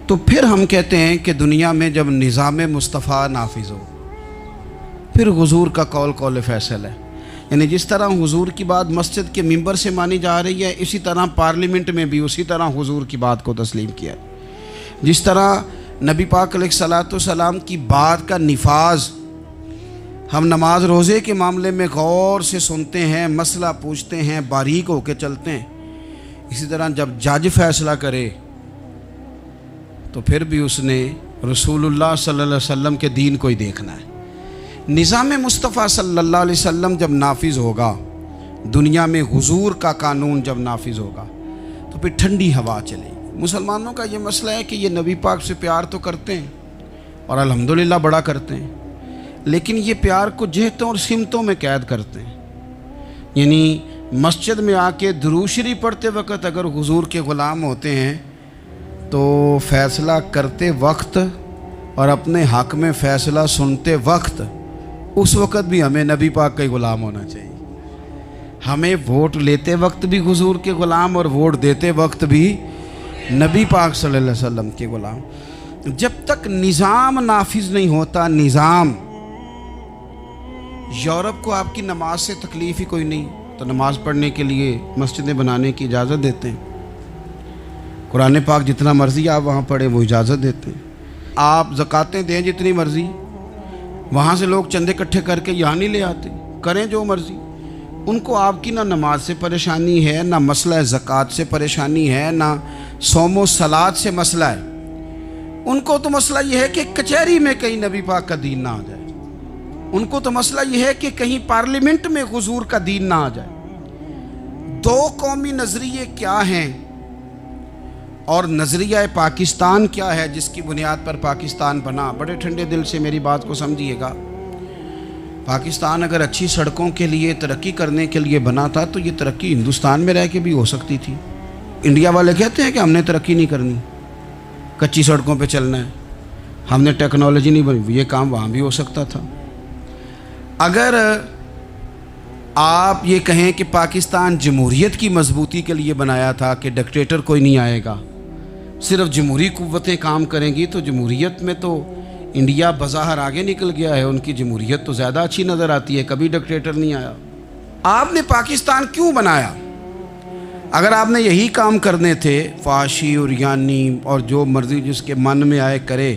Speaker 1: تو پھر ہم کہتے ہیں کہ دنیا میں جب نظام مصطفیٰ نافذ ہو پھر حضور کا قول فیصل ہے۔ یعنی جس طرح حضور کی بات مسجد کے ممبر سے مانی جا رہی ہے، اسی طرح پارلیمنٹ میں بھی اسی طرح حضور کی بات کو تسلیم کیا۔ جس طرح نبی پاک علیہ الصلوۃ والسلام کی بات کا نفاذ ہم نماز روزے کے معاملے میں غور سے سنتے ہیں، مسئلہ پوچھتے ہیں، باریک ہو کے چلتے ہیں، اسی طرح جب جج فیصلہ کرے تو پھر بھی اس نے رسول اللہ صلی اللہ علیہ وسلم کے دین کو ہی دیکھنا ہے۔ نظام مصطفیٰ صلی اللہ علیہ وسلم جب نافذ ہوگا، دنیا میں حضور کا قانون جب نافذ ہوگا، تو پھر ٹھنڈی ہوا چلے گی۔ مسلمانوں کا یہ مسئلہ ہے کہ یہ نبی پاک سے پیار تو کرتے ہیں اور الحمدللہ بڑا کرتے ہیں، لیکن یہ پیار کو جہتوں اور سمتوں میں قید کرتے ہیں۔ یعنی مسجد میں آ کے درود شریف پڑھتے وقت اگر حضور کے غلام ہوتے ہیں تو فیصلہ کرتے وقت اور اپنے حق میں فیصلہ سنتے وقت، اس وقت بھی ہمیں نبی پاک کا ہی غلام ہونا چاہیے۔ ہمیں ووٹ لیتے وقت بھی حضور کے غلام، اور ووٹ دیتے وقت بھی نبی پاک صلی اللہ علیہ وسلم کے غلام۔ جب تک نظام نافذ نہیں ہوتا، نظام، یورپ کو آپ کی نماز سے تکلیف ہی کوئی نہیں، تو نماز پڑھنے کے لیے مسجدیں بنانے کی اجازت دیتے ہیں، قرآن پاک جتنا مرضی آپ وہاں پڑھیں وہ اجازت دیتے ہیں، آپ زکاتیں دیں جتنی مرضی، وہاں سے لوگ چندے اکٹھے کر کے یہاں نہیں لے آتے، کریں جو مرضی۔ ان کو آپ کی نہ نماز سے پریشانی ہے، نہ مسئلہ زکوٰۃ سے پریشانی ہے، نہ صوم و صلات سے مسئلہ ہے۔ ان کو تو مسئلہ یہ ہے کہ کچہری میں کہیں نبی پاک کا دین نہ آ جائے، ان کو تو مسئلہ یہ ہے کہ کہیں پارلیمنٹ میں حضور کا دین نہ آ جائے۔ دو قومی نظریے کیا ہیں اور نظریہ پاکستان کیا ہے جس کی بنیاد پر پاکستان بنا؟ بڑے ٹھنڈے دل سے میری بات کو سمجھیے گا۔ پاکستان اگر اچھی سڑکوں کے لیے، ترقی کرنے کے لیے بنا تھا تو یہ ترقی ہندوستان میں رہ کے بھی ہو سکتی تھی۔ انڈیا والے کہتے ہیں کہ ہم نے ترقی نہیں کرنی، کچی سڑکوں پہ چلنا ہے، ہم نے ٹیکنالوجی نہیں بنی، یہ کام وہاں بھی ہو سکتا تھا۔ اگر آپ یہ کہیں کہ پاکستان جمہوریت کی مضبوطی کے لیے بنایا تھا کہ ڈکٹیٹر کوئی نہیں آئے گا، صرف جمہوری قوتیں کام کریں گی، تو جمہوریت میں تو انڈیا بظاہر آگے نکل گیا ہے، ان کی جمہوریت تو زیادہ اچھی نظر آتی ہے، کبھی ڈکٹیٹر نہیں آیا۔ آپ نے پاکستان کیوں بنایا؟ اگر آپ نے یہی کام کرنے تھے، فحاشی اور یانی اور جو مرضی جس کے من میں آئے کرے،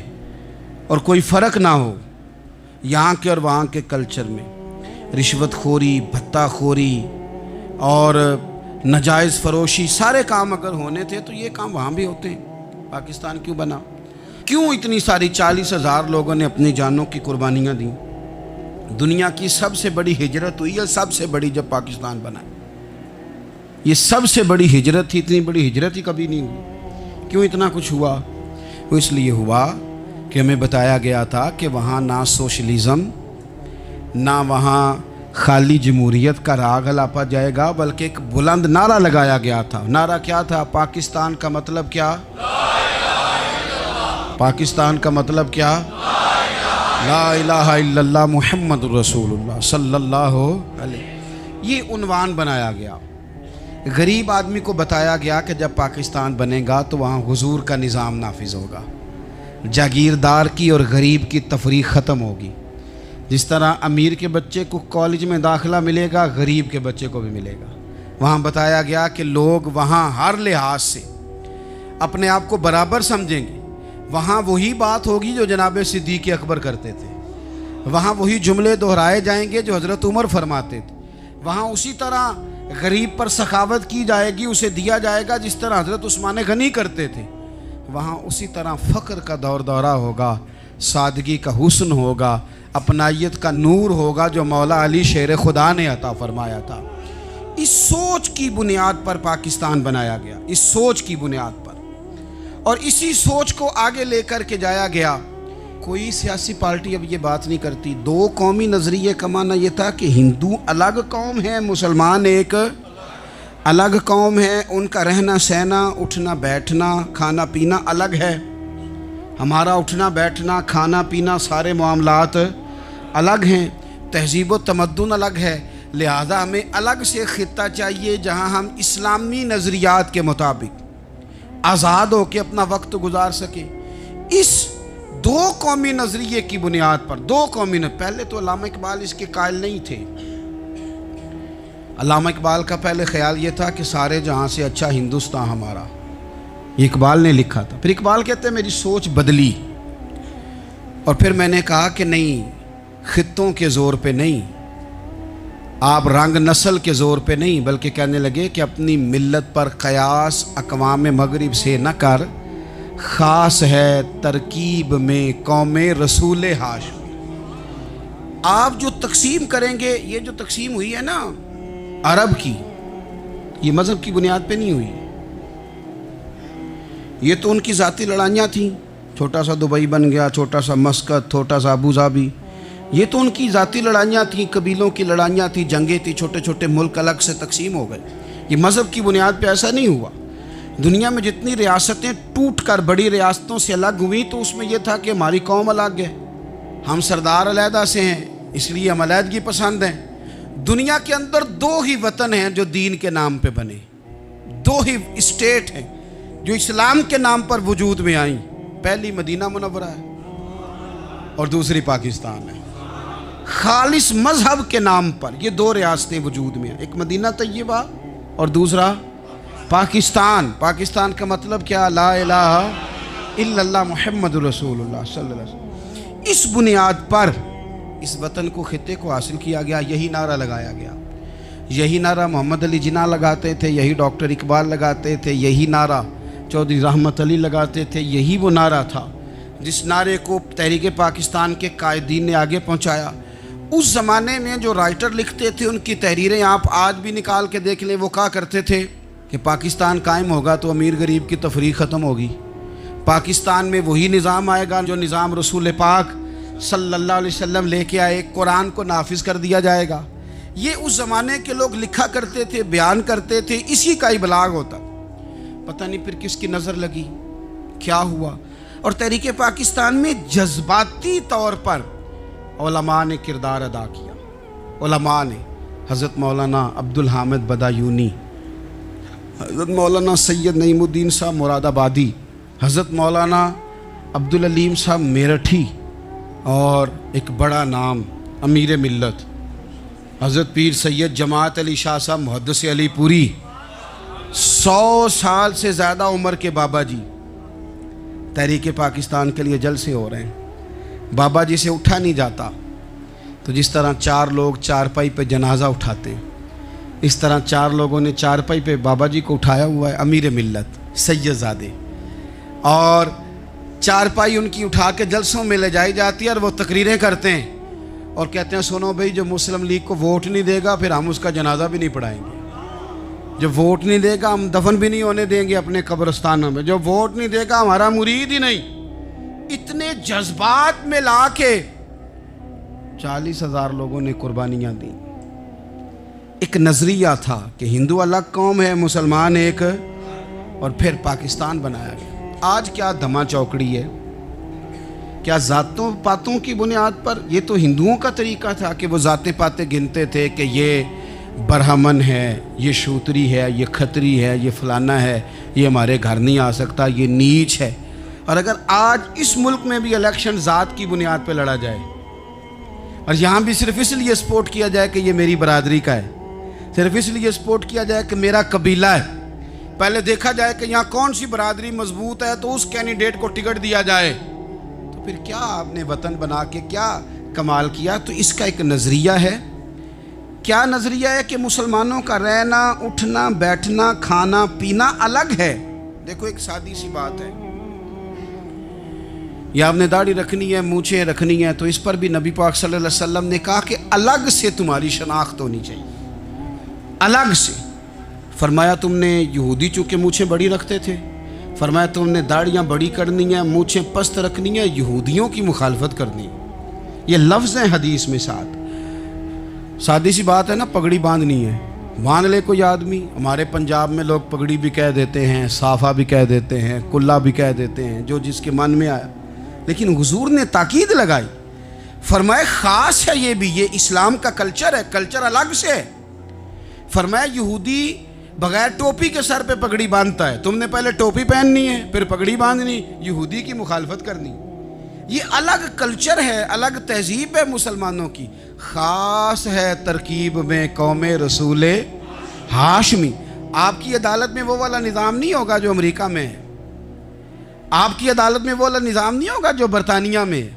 Speaker 1: اور کوئی فرق نہ ہو یہاں کے اور وہاں کے کلچر میں، رشوت خوری، بھتہ خوری اور ناجائز فروشی، سارے کام اگر ہونے تھے تو یہ کام وہاں بھی ہوتے ہیں۔ پاکستان کیوں بنا؟ کیوں اتنی ساری 40,000 لوگوں نے اپنی جانوں کی قربانیاں دیں؟ دنیا کی سب سے بڑی ہجرت ہوئی ہے، سب سے بڑی، جب پاکستان بنا۔ یہ سب سے بڑی ہجرت تھی، اتنی بڑی ہجرت ہی کبھی نہیں ہوئی کیوں اتنا کچھ ہوا؟ وہ اس لیے ہوا کہ ہمیں بتایا گیا تھا کہ وہاں نہ سوشلزم، نہ وہاں خالی جمہوریت کا راگ الاپا جائے گا، بلکہ ایک بلند نعرہ لگایا گیا تھا۔ نعرہ کیا تھا؟ پاکستان کا مطلب کیا؟ پاکستان کا مطلب کیا؟ لا الہ الا اللہ محمد رسول اللہ صلی اللہ علیہ۔ یہ عنوان بنایا گیا۔ غریب آدمی کو بتایا گیا کہ جب پاکستان بنے گا تو وہاں حضور کا نظام نافذ ہوگا، جاگیردار کی اور غریب کی تفریق ختم ہوگی۔ جس طرح امیر کے بچے کو کالج میں داخلہ ملے گا، غریب کے بچے کو بھی ملے گا۔ وہاں بتایا گیا کہ لوگ وہاں ہر لحاظ سے اپنے آپ کو برابر سمجھیں گے۔ وہاں وہی بات ہوگی جو جناب صدیق اکبر کرتے تھے، وہاں وہی جملے دہرائے جائیں گے جو حضرت عمر فرماتے تھے، وہاں اسی طرح غریب پر سخاوت کی جائے گی، اسے دیا جائے گا جس طرح حضرت عثمان غنی کرتے تھے۔ وہاں اسی طرح فقر کا دور دورہ ہوگا، سادگی کا حسن ہوگا، اپنائیت کا نور ہوگا جو مولا علی شیر خدا نے عطا فرمایا تھا۔ اس سوچ کی بنیاد پر پاکستان بنایا گیا، اس سوچ کی بنیاد پر، اور اسی سوچ کو آگے لے کر کے جایا گیا۔ کوئی سیاسی پارٹی اب یہ بات نہیں کرتی۔ دو قومی نظریے کا معنی یہ تھا کہ ہندو الگ قوم ہے، مسلمان ایک الگ قوم ہے، ان کا رہنا سہنا، اٹھنا بیٹھنا، کھانا پینا الگ ہے، ہمارا اٹھنا بیٹھنا، کھانا پینا، سارے معاملات الگ ہیں، تہذیب و تمدن الگ ہے، لہذا ہمیں الگ سے خطہ چاہیے جہاں ہم اسلامی نظریات کے مطابق آزاد ہو کے اپنا وقت گزار سکیں۔ اس دو قومی نظریے کی بنیاد پر، دو قومی پہلے تو علامہ اقبال اس کے قائل نہیں تھے۔ علامہ اقبال کا پہلے خیال یہ تھا کہ سارے جہاں سے اچھا ہندوستان ہمارا، یہ اقبال نے لکھا تھا۔ پھر اقبال کہتے ہیں میری سوچ بدلی، اور پھر میں نے کہا کہ نہیں، خطوں کے زور پہ نہیں، آپ رنگ نسل کے زور پہ نہیں، بلکہ کہنے لگے کہ اپنی ملت پر قیاس اقوام مغرب سے نہ کر، خاص ہے ترکیب میں قوم رسول ہاشم۔ آپ جو تقسیم کریں گے، یہ جو تقسیم ہوئی ہے نا عرب کی، یہ مذہب کی بنیاد پہ نہیں ہوئی، یہ تو ان کی ذاتی لڑائیاں تھیں، چھوٹا سا دبئی بن گیا، چھوٹا سا مسقط، چھوٹا سا ابوظہبی، یہ تو ان کی ذاتی لڑائیاں تھیں، قبیلوں کی لڑائیاں تھیں، جنگیں تھیں، چھوٹے چھوٹے ملک الگ سے تقسیم ہو گئے۔ یہ مذہب کی بنیاد پہ ایسا نہیں ہوا۔ دنیا میں جتنی ریاستیں ٹوٹ کر بڑی ریاستوں سے الگ ہوئیں تو اس میں یہ تھا کہ ہماری قوم الگ ہے، ہم سردار علیحدہ سے ہیں، اس لیے ہم علیحدگی پسند ہیں۔ دنیا کے اندر دو ہی وطن ہیں جو دین کے نام پہ بنے، دو ہی اسٹیٹ ہیں جو اسلام کے نام پر وجود میں آئیں، پہلی مدینہ منورہ ہے اور دوسری پاکستان ہے۔ خالص مذہب کے نام پر یہ دو ریاستیں وجود میں ہیں، ایک مدینہ طیبہ اور دوسرا پاکستان۔ پاکستان کا مطلب کیا؟ لا الہ الا اللہ محمد رسول اللہ صلی اللہ علیہ وسلم۔ اس بنیاد پر اس وطن کو، خطے کو حاصل کیا گیا، یہی نعرہ لگایا گیا، یہی نعرہ محمد علی جناح لگاتے تھے، یہی ڈاکٹر اقبال لگاتے تھے، یہی نعرہ چودھری رحمت علی لگاتے تھے، یہی وہ نعرہ تھا جس نعرے کو تحریک پاکستان کے قائدین نے آگے پہنچایا۔ اس زمانے میں جو رائٹر لکھتے تھے ان کی تحریریں آپ آج بھی نکال کے دیکھ لیں، وہ کہا کرتے تھے کہ پاکستان قائم ہوگا تو امیر غریب کی تفریق ختم ہوگی، پاکستان میں وہی نظام آئے گا جو نظام رسول پاک صلی اللہ علیہ وسلم لے کے آئے، قرآن کو نافذ کر دیا جائے گا۔ یہ اس زمانے کے لوگ لکھا کرتے تھے، بیان کرتے تھے، اسی کا ابلاغ ہوتا۔ پتہ نہیں پھر کس کی نظر لگی، کیا ہوا، اور تحریک پاکستان میں جذباتی طور پر علماء نے کردار ادا کیا۔ علماء نے، حضرت مولانا عبدالحامد بدایونی، حضرت مولانا سید نعیم الدین صاحب مراد آبادی، حضرت مولانا عبدالعلیم صاحب میرٹھی، اور ایک بڑا نام امیر ملت حضرت پیر سید جماعت علی شاہ صاحب محدث علی پوری، 100 سال سے زیادہ عمر کے بابا جی تحریک پاکستان کے لیے جلسے ہو رہے ہیں۔ بابا جی سے اٹھا نہیں جاتا، تو جس طرح 4 لوگ چارپائی پہ جنازہ اٹھاتے ہیں، اس طرح 4 لوگوں نے چارپائی پہ بابا جی کو اٹھایا ہوا ہے، امیر ملت سید زادے، اور چارپائی ان کی اٹھا کے جلسوں میں لے جائی جاتی ہے، اور وہ تقریریں کرتے ہیں اور کہتے ہیں سنو بھائی، جو مسلم لیگ کو ووٹ نہیں دے گا پھر ہم اس کا جنازہ بھی نہیں پڑھائیں گے۔ جو ووٹ نہیں دے گا ہم دفن بھی نہیں ہونے دیں گے اپنے قبرستانوں میں، جو ووٹ نہیں دے گا ہمارا مرید ہی نہیں۔ اتنے جذبات میں لا کے 40,000 لوگوں نے قربانیاں دیں۔ ایک نظریہ تھا کہ ہندو الگ قوم ہے، مسلمان ایک، اور پھر پاکستان بنایا گیا۔ آج کیا دھما چوکڑی ہے، کیا ذاتوں پاتوں کی بنیاد پر؟ یہ تو ہندوؤں کا طریقہ تھا کہ وہ ذاتیں پاتیں گنتے تھے کہ یہ برہمن ہے، یہ شوتری ہے، یہ کھتری ہے، یہ فلانا ہے، یہ ہمارے گھر نہیں آ سکتا، یہ نیچ ہے۔ اور اگر آج اس ملک میں بھی الیکشن ذات کی بنیاد پہ لڑا جائے اور یہاں بھی صرف اس لیے سپورٹ کیا جائے کہ یہ میری برادری کا ہے، صرف اس لیے سپورٹ کیا جائے کہ میرا قبیلہ ہے، پہلے دیکھا جائے کہ یہاں کون سی برادری مضبوط ہے تو اس کینڈیڈیٹ کو ٹکٹ دیا جائے، تو پھر کیا آپ نے وطن بنا کے کیا کمال کیا؟ تو اس کا ایک نظریہ ہے۔ کیا نظریہ ہے کہ مسلمانوں کا رہنا، اٹھنا، بیٹھنا، کھانا، پینا الگ ہے۔ دیکھو ایک سادی سی بات ہے، یا آپ نے داڑھی رکھنی ہے، مونچھیں رکھنی ہے، تو اس پر بھی نبی پاک صلی اللہ علیہ وسلم نے کہا کہ الگ سے تمہاری شناخت ہونی چاہیے، الگ سے۔ فرمایا تم نے یہودی چونکہ مونچھیں بڑی رکھتے تھے، فرمایا تم نے داڑھیاں بڑی کرنی ہیں، مونچھیں پست رکھنی ہیں، یہودیوں کی مخالفت کرنی ہے۔ یہ لفظ ہیں حدیث میں ساتھ۔ سادی سی بات ہے نا، پگڑی باندھنی ہے، باندھ لے کوئی آدمی۔ ہمارے پنجاب میں لوگ پگڑی بھی کہہ دیتے ہیں، صافہ بھی کہہ دیتے ہیں، کلہ بھی کہہ دیتے ہیں، جو جس کے من میں آیا۔ لیکن حضور نے تاکید لگائی، فرمایا خاص ہے یہ بھی، یہ اسلام کا کلچر ہے، کلچر الگ سے ہے۔ فرمایا یہودی بغیر ٹوپی کے سر پہ پگڑی باندھتا ہے، تم نے پہلے ٹوپی پہننی ہے پھر پگڑی باندھنی، یہودی کی مخالفت کرنی۔ یہ الگ کلچر ہے، الگ تہذیب ہے مسلمانوں کی، خاص ہے ترکیب میں قوم رسول ہاشمی۔ آپ کی عدالت میں وہ والا نظام نہیں ہوگا جو امریکہ میں ہے، آپ کی عدالت میں وہ والا نظام نہیں ہوگا جو برطانیہ میں ہے،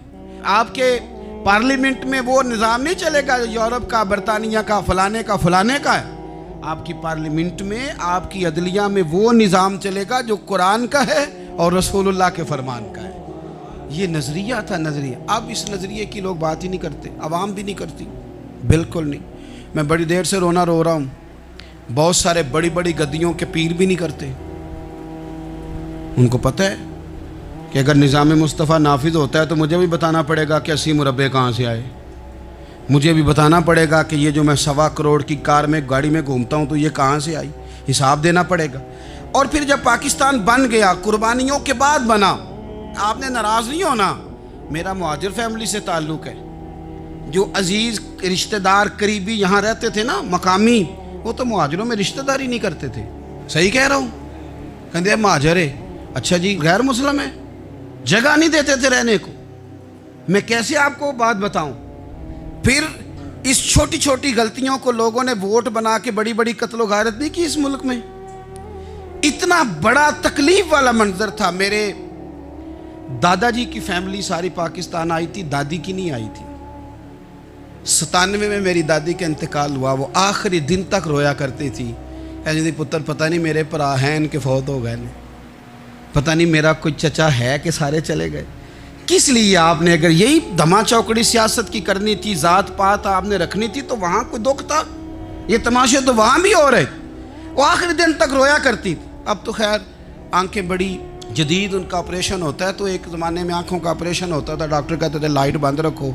Speaker 1: آپ کے پارلیمنٹ میں وہ نظام نہیں چلے گا جو یورپ کا، برطانیہ کا، فلانے کا فلانے کا ہے۔ آپ کی پارلیمنٹ میں، آپ کی عدلیہ میں وہ نظام چلے گا جو قرآن کا ہے اور رسول اللہ کے فرمان کا ہے۔ یہ نظریہ تھا، نظریہ۔ اب اس نظریے کی لوگ بات ہی نہیں کرتے، عوام بھی نہیں کرتی، بالکل نہیں۔ میں بڑی دیر سے رو رہا ہوں، بہت سارے بڑی بڑی گدیوں کے پیر بھی نہیں کرتے۔ ان کو پتہ ہے کہ اگر نظام مصطفیٰ نافذ ہوتا ہے تو مجھے بھی بتانا پڑے گا کہ 80 مربع کہاں سے آئے، مجھے بھی بتانا پڑے گا کہ یہ جو میں 1.25 کروڑ کی کار میں گاڑی میں گھومتا ہوں تو یہ کہاں سے آئی، حساب دینا پڑے گا۔ اور پھر جب پاکستان بن گیا، قربانیوں کے بعد بنا، آپ نے ناراض نہیں ہونا، میرا مہاجر فیملی سے تعلق ہے، جو عزیز رشتہ دار قریبی یہاں رہتے تھے نا، مقامی، وہ تو مہاجروں میں رشتہ داری نہیں کرتے تھے۔ صحیح کہہ رہا ہوں؟ کہتے مہاجر ہے، اچھا جی غیر مسلم ہے، جگہ نہیں دیتے تھے رہنے کو۔ میں کیسے آپ کو بات بتاؤں؟ پھر اس چھوٹی چھوٹی غلطیوں کو لوگوں نے ووٹ بنا کے بڑی بڑی قتل و غارت نہیں کی اس ملک میں۔ اتنا بڑا تکلیف والا منظر تھا۔ میرے دادا جی کی فیملی ساری پاکستان آئی تھی، دادی کی نہیں آئی تھی۔ 97 میں میری دادی کا انتقال ہوا، وہ آخری دن تک رویا کرتی تھی، ایسے پتر پتہ نہیں میرے پرا ہیں ان کے فوت ہو گئے، پتہ نہیں میرا کوئی چچا ہے کہ سارے چلے گئے۔ کس لیے آپ نے، اگر یہی دھما چوکڑی سیاست کی کرنی تھی، ذات پات آپ نے رکھنی تھی، تو وہاں کوئی دکھ تھا؟ یہ تماشے تو وہاں بھی ہو رہے، وہ آخری دن تک رویا کرتی تھی۔ اب تو خیر آنکھیں بڑی جدید ان کا آپریشن ہوتا ہے، تو ایک زمانے میں آنکھوں کا آپریشن ہوتا تھا، ڈاکٹر کہتے تھے لائٹ بند رکھو،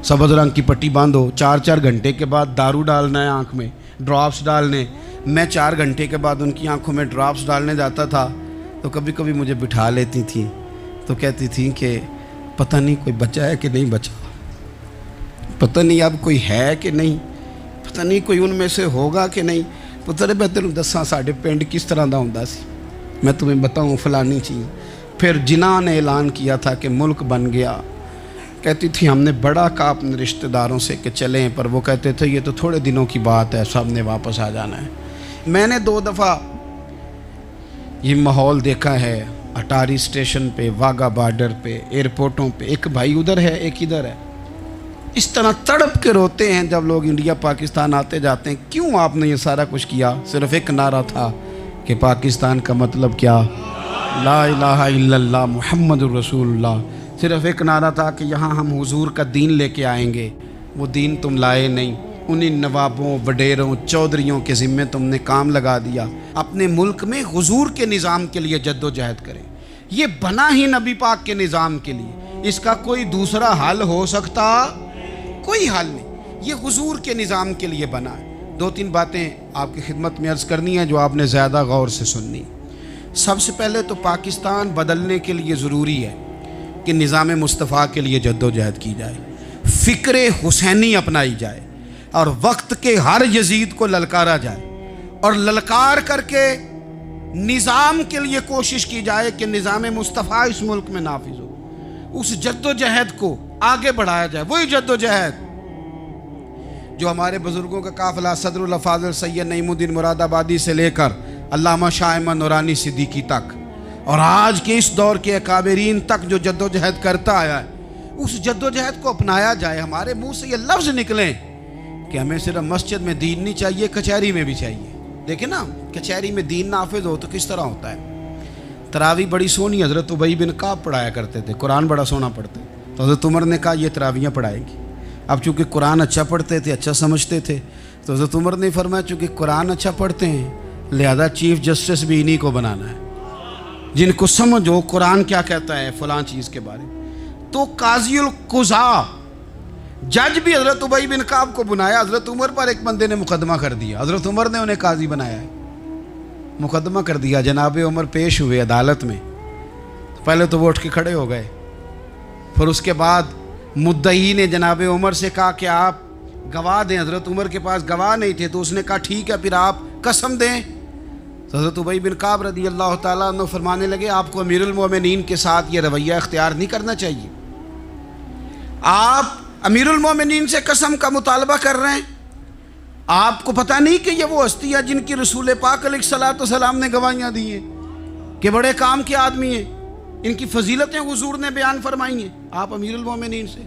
Speaker 1: سبز رنگ کی پٹی باندھو، 4 گھنٹے کے بعد دارو ڈالنا ہے آنکھ میں، ڈراپس ڈالنے۔ میں 4 گھنٹے کے بعد ان کی آنکھوں میں ڈراپس ڈالنے جاتا تھا تو کبھی کبھی مجھے بٹھا لیتی تھیں، تو کہتی تھیں کہ پتہ نہیں کوئی بچا ہے کہ نہیں بچا، پتہ نہیں اب کوئی ہے کہ نہیں، پتہ نہیں کوئی ان میں سے ہوگا کہ نہیں۔ پتر میں تینوں دساں ساڈے پنڈ کس طرح دا ہوندا سی، میں تمہیں بتاؤں فلانی چیز۔ پھر جنہاں نے اعلان کیا تھا کہ ملک بن گیا، کہتی تھی ہم نے بڑا کہا اپنے رشتہ داروں سے کہ چلیں، پر وہ کہتے تھے یہ تو تھوڑے دنوں کی بات ہے، سب نے واپس آ جانا ہے۔ میں نے 2 دفعہ یہ ماحول دیکھا ہے، اٹاری اسٹیشن پہ، واگا بارڈر پہ، ایئرپورٹوں پہ، ایک بھائی ادھر ہے ایک ادھر ہے، اس طرح تڑپ کے روتے ہیں جب لوگ انڈیا پاکستان آتے جاتے ہیں۔ کیوں آپ نے یہ سارا کچھ کیا؟ صرف ایک نعرہ تھا کہ پاکستان کا مطلب کیا؟ لا الہ الا اللہ محمد الرسول اللہ۔ صرف ایک نعرہ تھا کہ یہاں ہم حضور کا دین لے کے آئیں گے، وہ دین تم لائے نہیں۔ انہیں نوابوں، وڈیروں، چودھریوں کے ذمے تم نے کام لگا دیا، اپنے ملک میں حضور کے نظام کے لیے جد و جہد کریں۔ یہ بنا ہی نبی پاک کے نظام کے لیے، اس کا کوئی دوسرا حل ہو سکتا؟ کوئی حل نہیں، یہ حضور کے نظام کے لیے بنا ہے۔ 2-3 باتیں آپ کی خدمت میں عرض کرنی ہیں جو آپ نے زیادہ غور سے سننی۔ سب سے پہلے تو پاکستان بدلنے کے لیے ضروری ہے کہ نظام مصطفیٰ کے لیے جد و جہد کی جائے، فکر حسینی اپنائی جائے، اور وقت کے ہر یزید کو للکارا جائے، اور للکار کر کے نظام کے لیے کوشش کی جائے کہ نظام مصطفیٰ اس ملک میں نافذ ہو۔ اس جد و جہد کو آگے بڑھایا جائے، وہی جد و جہد جو ہمارے بزرگوں کا قافلہ صدر الافاضل سید نعیم الدین مراد آبادی سے لے کر علامہ شاہ احمد نورانی صدیقی تک، اور آج کے اس دور کے اکابرین تک جو جد و جہد کرتا آیا ہے، اس جد و جہد کو اپنایا جائے۔ ہمارے منہ سے یہ لفظ نکلیں کہ ہمیں صرف مسجد میں دین نہیں چاہیے، کچہری میں بھی چاہیے۔ دیکھیں نا، کچہری میں دین نافذ ہو تو کس طرح ہوتا ہے۔ تراویح بڑی سونی حضرت ابی بن کعب پڑھایا کرتے تھے، قرآن بڑا سونا پڑھتے، تو حضرت عمر نے کہا یہ تراویحیں پڑھائے گی۔ اب چونکہ قرآن اچھا پڑھتے تھے، اچھا سمجھتے تھے، تو حضرت عمر نے فرمایا چونکہ قرآن اچھا پڑھتے ہیں لہذا چیف جسٹس بھی انہی کو بنانا ہے، جن کو سمجھو قرآن کیا کہتا ہے فلاں چیز کے بارے میں۔ تو قاضی القضاء جج بھی حضرت ابی بن کعب کو بنایا۔ حضرت عمر پر ایک بندے نے مقدمہ کر دیا، حضرت عمر نے انہیں قاضی بنایا ہے، مقدمہ کر دیا۔ جناب عمر پیش ہوئے عدالت میں، پہلے تو وہ اٹھ کے کھڑے ہو گئے، پھر اس کے بعد مدعی نے جناب عمر سے کہا کہ آپ گواہ دیں۔ حضرت عمر کے پاس گواہ نہیں تھے، تو اس نے کہا ٹھیک ہے پھر آپ قسم دیں۔ تو حضرت ابی بن کعب رضی اللہ تعالیٰ عنہ فرمانے لگے آپ کو امیر المومنین کے ساتھ یہ رویہ اختیار نہیں کرنا چاہیے، آپ امیر المومنین سے قسم کا مطالبہ کر رہے ہیں، آپ کو پتہ نہیں کہ یہ وہ ہستی ہے جن کی رسول پاک علیہ الصلوۃ والسلام نے گواہیاں دی ہیں کہ بڑے کام کے آدمی ہیں، ان کی فضیلتیں حضور نے بیان فرمائی ہیں، آپ امیر المومنین سے۔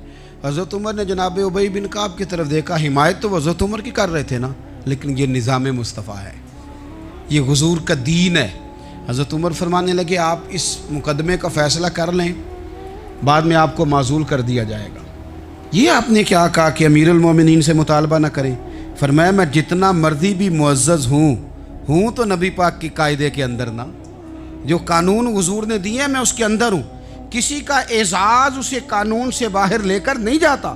Speaker 1: حضرت عمر نے جناب ابی بن کعب کی طرف دیکھا، حمایت تو حضرت عمر کی کر رہے تھے نا، لیکن یہ نظام مصطفیٰ ہے، یہ حضور کا دین ہے۔ حضرت عمر فرمانے لگے آپ اس مقدمے کا فیصلہ کر لیں، بعد میں آپ کو معزول کر دیا جائے گا۔ یہ آپ نے کیا کہا کہ امیر المومنین سے مطالبہ نہ کریں؟ فرمایا میں جتنا مرضی بھی معزز ہوں تو نبی پاک کی قاعدے کے اندر نہ، جو قانون حضور نے دیے میں اس کے اندر ہوں، کسی کا اعزاز اسے قانون سے باہر لے کر نہیں جاتا،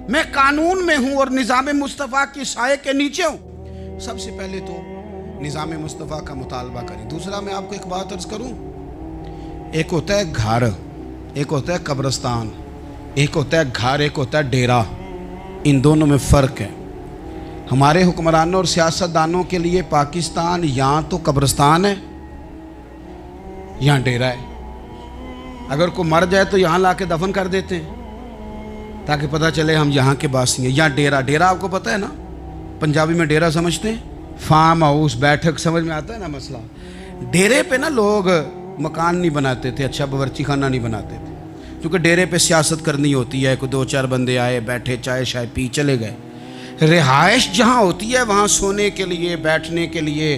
Speaker 1: میں قانون میں ہوں اور نظام مصطفیٰ کی سائے کے نیچے ہوں۔ سب سے پہلے تو نظام مصطفیٰ کا مطالبہ کریں۔ دوسرا میں آپ کو ایک بات عرض کروں، ایک ہوتا ہے گھر، ایک ہوتا ہے قبرستان، ایک ہوتا ہے گھر، ایک ہوتا ہے ڈیرا، ان دونوں میں فرق ہے۔ ہمارے حکمرانوں اور سیاستدانوں کے لیے پاکستان یہاں تو قبرستان ہے، یہاں ڈیرا ہے۔ اگر کوئی مر جائے تو یہاں لا کے دفن کر دیتے ہیں تاکہ پتہ چلے ہم یہاں کے باسی ہیں۔ یہاں ڈیرا آپ کو پتہ ہے نا، پنجابی میں ڈیرا سمجھتے ہیں، فارم ہاؤس، بیٹھک، سمجھ میں آتا ہے نا مسئلہ۔ ڈیرے پہ نا لوگ مکان نہیں بناتے تھے، اچھا باورچی خانہ نہیں بناتے تھے، کیونکہ ڈیرے پہ سیاست کرنی ہوتی ہے، کوئی 2-4 بندے آئے بیٹھے چائے شائے پی چلے گئے۔ رہائش جہاں ہوتی ہے وہاں سونے کے لیے، بیٹھنے کے لیے،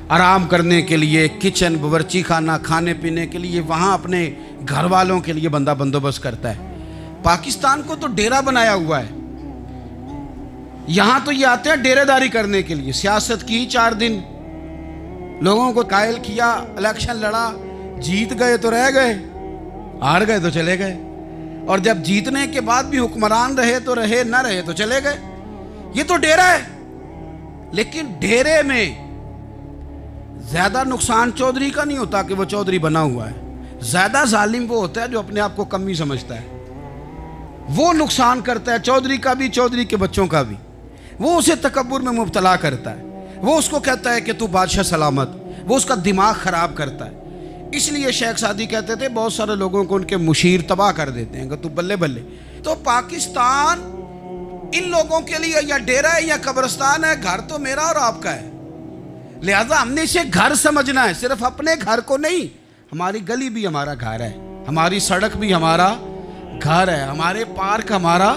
Speaker 1: آرام کرنے کے لیے، کچن، باورچی خانہ، کھانے پینے کے لیے، وہاں اپنے گھر والوں کے لیے بندہ بندوبست کرتا ہے۔ پاکستان کو تو ڈیرا بنایا ہوا ہے، یہاں تو یہ آتے ہیں ڈیرے داری کرنے کے لیے۔ سیاست کی 4 دن، لوگوں کو قائل کیا، الیکشن لڑا، جیت گئے تو رہ گئے، ہار گئے تو چلے گئے، اور جب جیتنے کے بعد بھی حکمران رہے تو رہے، نہ رہے تو چلے گئے۔ یہ تو ڈیرا ہے، لیکن ڈیرے میں زیادہ نقصان چودھری کا نہیں ہوتا کہ وہ چودھری بنا ہوا ہے، زیادہ ظالم وہ ہوتا ہے جو اپنے آپ کو کمی سمجھتا ہے، وہ نقصان کرتا ہے چودھری کا بھی، چودھری کے بچوں کا بھی، وہ اسے تکبر میں مبتلا کرتا ہے، وہ اس کو کہتا ہے کہ تو بادشاہ سلامت، وہ اس کا دماغ خراب کرتا ہے۔ اس لیے شیخ سعدی کہتے تھے بہت سارے لوگوں کو ان کے مشیر تباہ کر دیتے ہیں کہ تو بلے بلے۔ تو پاکستان ان لوگوں کے لیے یا ڈیرا ہے یا قبرستان ہے، گھر تو میرا اور آپ کا ہے، لہذا ہم نے اسے گھر سمجھنا ہے، صرف اپنے گھر کو نہیں۔ ہماری گلی بھی ہمارا گھر ہے، ہماری سڑک بھی ہمارا گھر ہے، ہمارے پارک ہمارا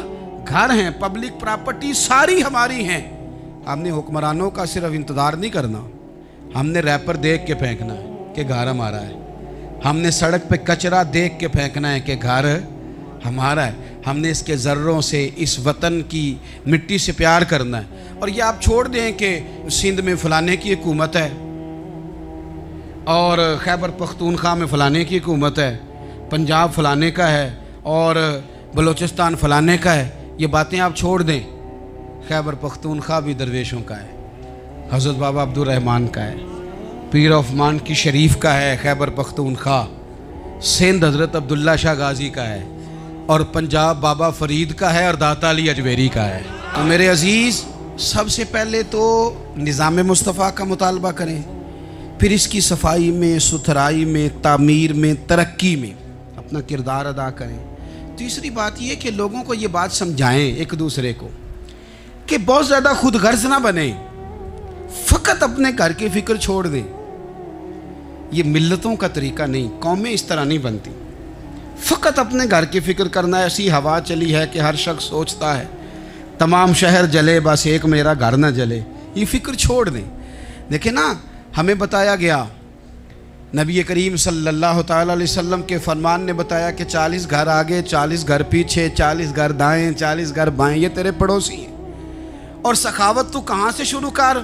Speaker 1: گھر ہیں، پبلک پراپرٹی ساری ہماری ہیں۔ ہم نے حکمرانوں کا صرف انتظار نہیں کرنا، ہم نے ریپر دیکھ کے پھینکنا ہے کہ گھر ہمارا ہے، ہم نے سڑک پہ کچرا دیکھ کے پھینکنا ہے کہ گھر ہمارا ہے، ہم نے اس کے ذروں سے، اس وطن کی مٹی سے پیار کرنا ہے۔ اور یہ آپ چھوڑ دیں کہ سندھ میں فلانے کی حکومت ہے اور خیبر پختونخوا میں فلانے کی حکومت ہے، پنجاب فلانے کا ہے اور بلوچستان فلانے کا ہے، یہ باتیں آپ چھوڑ دیں۔ خیبر پختونخوا بھی درویشوں کا ہے، حضرت بابا عبدالرحمن کا ہے، پیر عثمان کی شریف کا ہے خیبر پختونخوا، سندھ حضرت عبداللہ شاہ غازی کا ہے، اور پنجاب بابا فرید کا ہے اور داتا علی اجویری کا ہے۔ تو میرے عزیز، سب سے پہلے تو نظام مصطفیٰ کا مطالبہ کریں، پھر اس کی صفائی میں، ستھرائی میں، تعمیر میں، ترقی میں اپنا کردار ادا کریں۔ تیسری بات یہ کہ لوگوں کو یہ بات سمجھائیں ایک دوسرے کو کہ بہت زیادہ خود غرض نہ بنیں، فقط اپنے گھر کی فکر چھوڑ دیں۔ یہ ملتوں کا طریقہ نہیں، قومیں اس طرح نہیں بنتی۔ فقط اپنے گھر کی فکر کرنا، ایسی ہوا چلی ہے کہ ہر شخص سوچتا ہے تمام شہر جلے بس ایک میرا گھر نہ جلے۔ یہ فکر چھوڑ دیں۔ دیکھیں نا، ہمیں بتایا گیا، نبی کریم صلی اللہ تعالیٰ علیہ وسلم کے فرمان نے بتایا کہ 40 گھر آگے، 40 گھر پیچھے، 40 گھر دائیں، 40 گھر بائیں، یہ تیرے پڑوسی ہیں۔ اور سخاوت تو کہاں سے شروع کر؟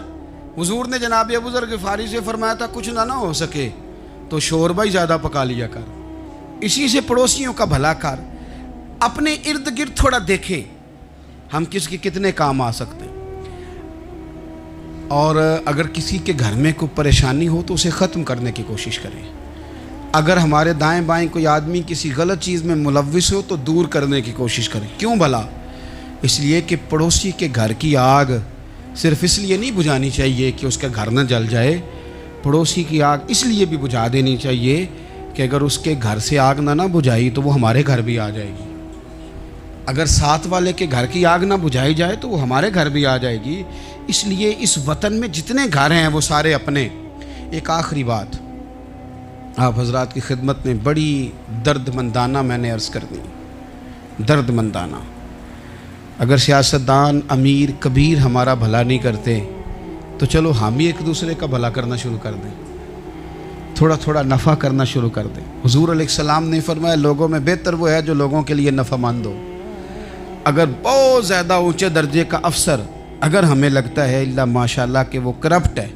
Speaker 1: حضور نے جناب ابو ذر غفاری سے فرمایا تھا کچھ نہ ہو سکے تو شوربہ ہی زیادہ پکا لیا کر، اسی سے پڑوسیوں کا بھلا کر۔ اپنے ارد گرد تھوڑا دیکھیں ہم کس کے کتنے کام آ سکتے ہیں، اور اگر کسی کے گھر میں کوئی پریشانی ہو تو اسے ختم کرنے کی کوشش کریں۔ اگر ہمارے دائیں بائیں کوئی آدمی کسی غلط چیز میں ملوث ہو تو دور کرنے کی کوشش کریں۔ کیوں بھلا؟ اس لیے کہ پڑوسی کے گھر کی آگ صرف اس لیے نہیں بجھانی چاہیے کہ اس کا گھر نہ جل جائے، پڑوسی کی آگ اس لیے بھی بجھا دینی چاہیے کہ اگر اس کے گھر سے آگ نہ بجھائی تو وہ ہمارے گھر بھی آ جائے گی۔ اگر ساتھ والے کے گھر کی آگ نہ بجھائی جائے تو وہ ہمارے گھر بھی آ جائے گی۔ اس لیے اس وطن میں جتنے گھر ہیں وہ سارے اپنے۔ ایک آخری بات آپ حضرات کی خدمت میں بڑی درد مندانہ میں نے عرض کر دی، درد مندانہ۔ اگر سیاستدان امیر کبیر ہمارا بھلا نہیں کرتے تو چلو ہم ہی ایک دوسرے کا بھلا کرنا شروع کر دیں، تھوڑا تھوڑا نفع کرنا شروع کر دیں۔ حضور علیہ السلام نے فرمایا لوگوں میں بہتر وہ ہے جو لوگوں کے لیے نفع مند ہو۔ اگر بہت زیادہ اونچے درجے کا افسر اگر ہمیں لگتا ہے اللہ ماشاءاللہ کہ وہ کرپٹ ہے،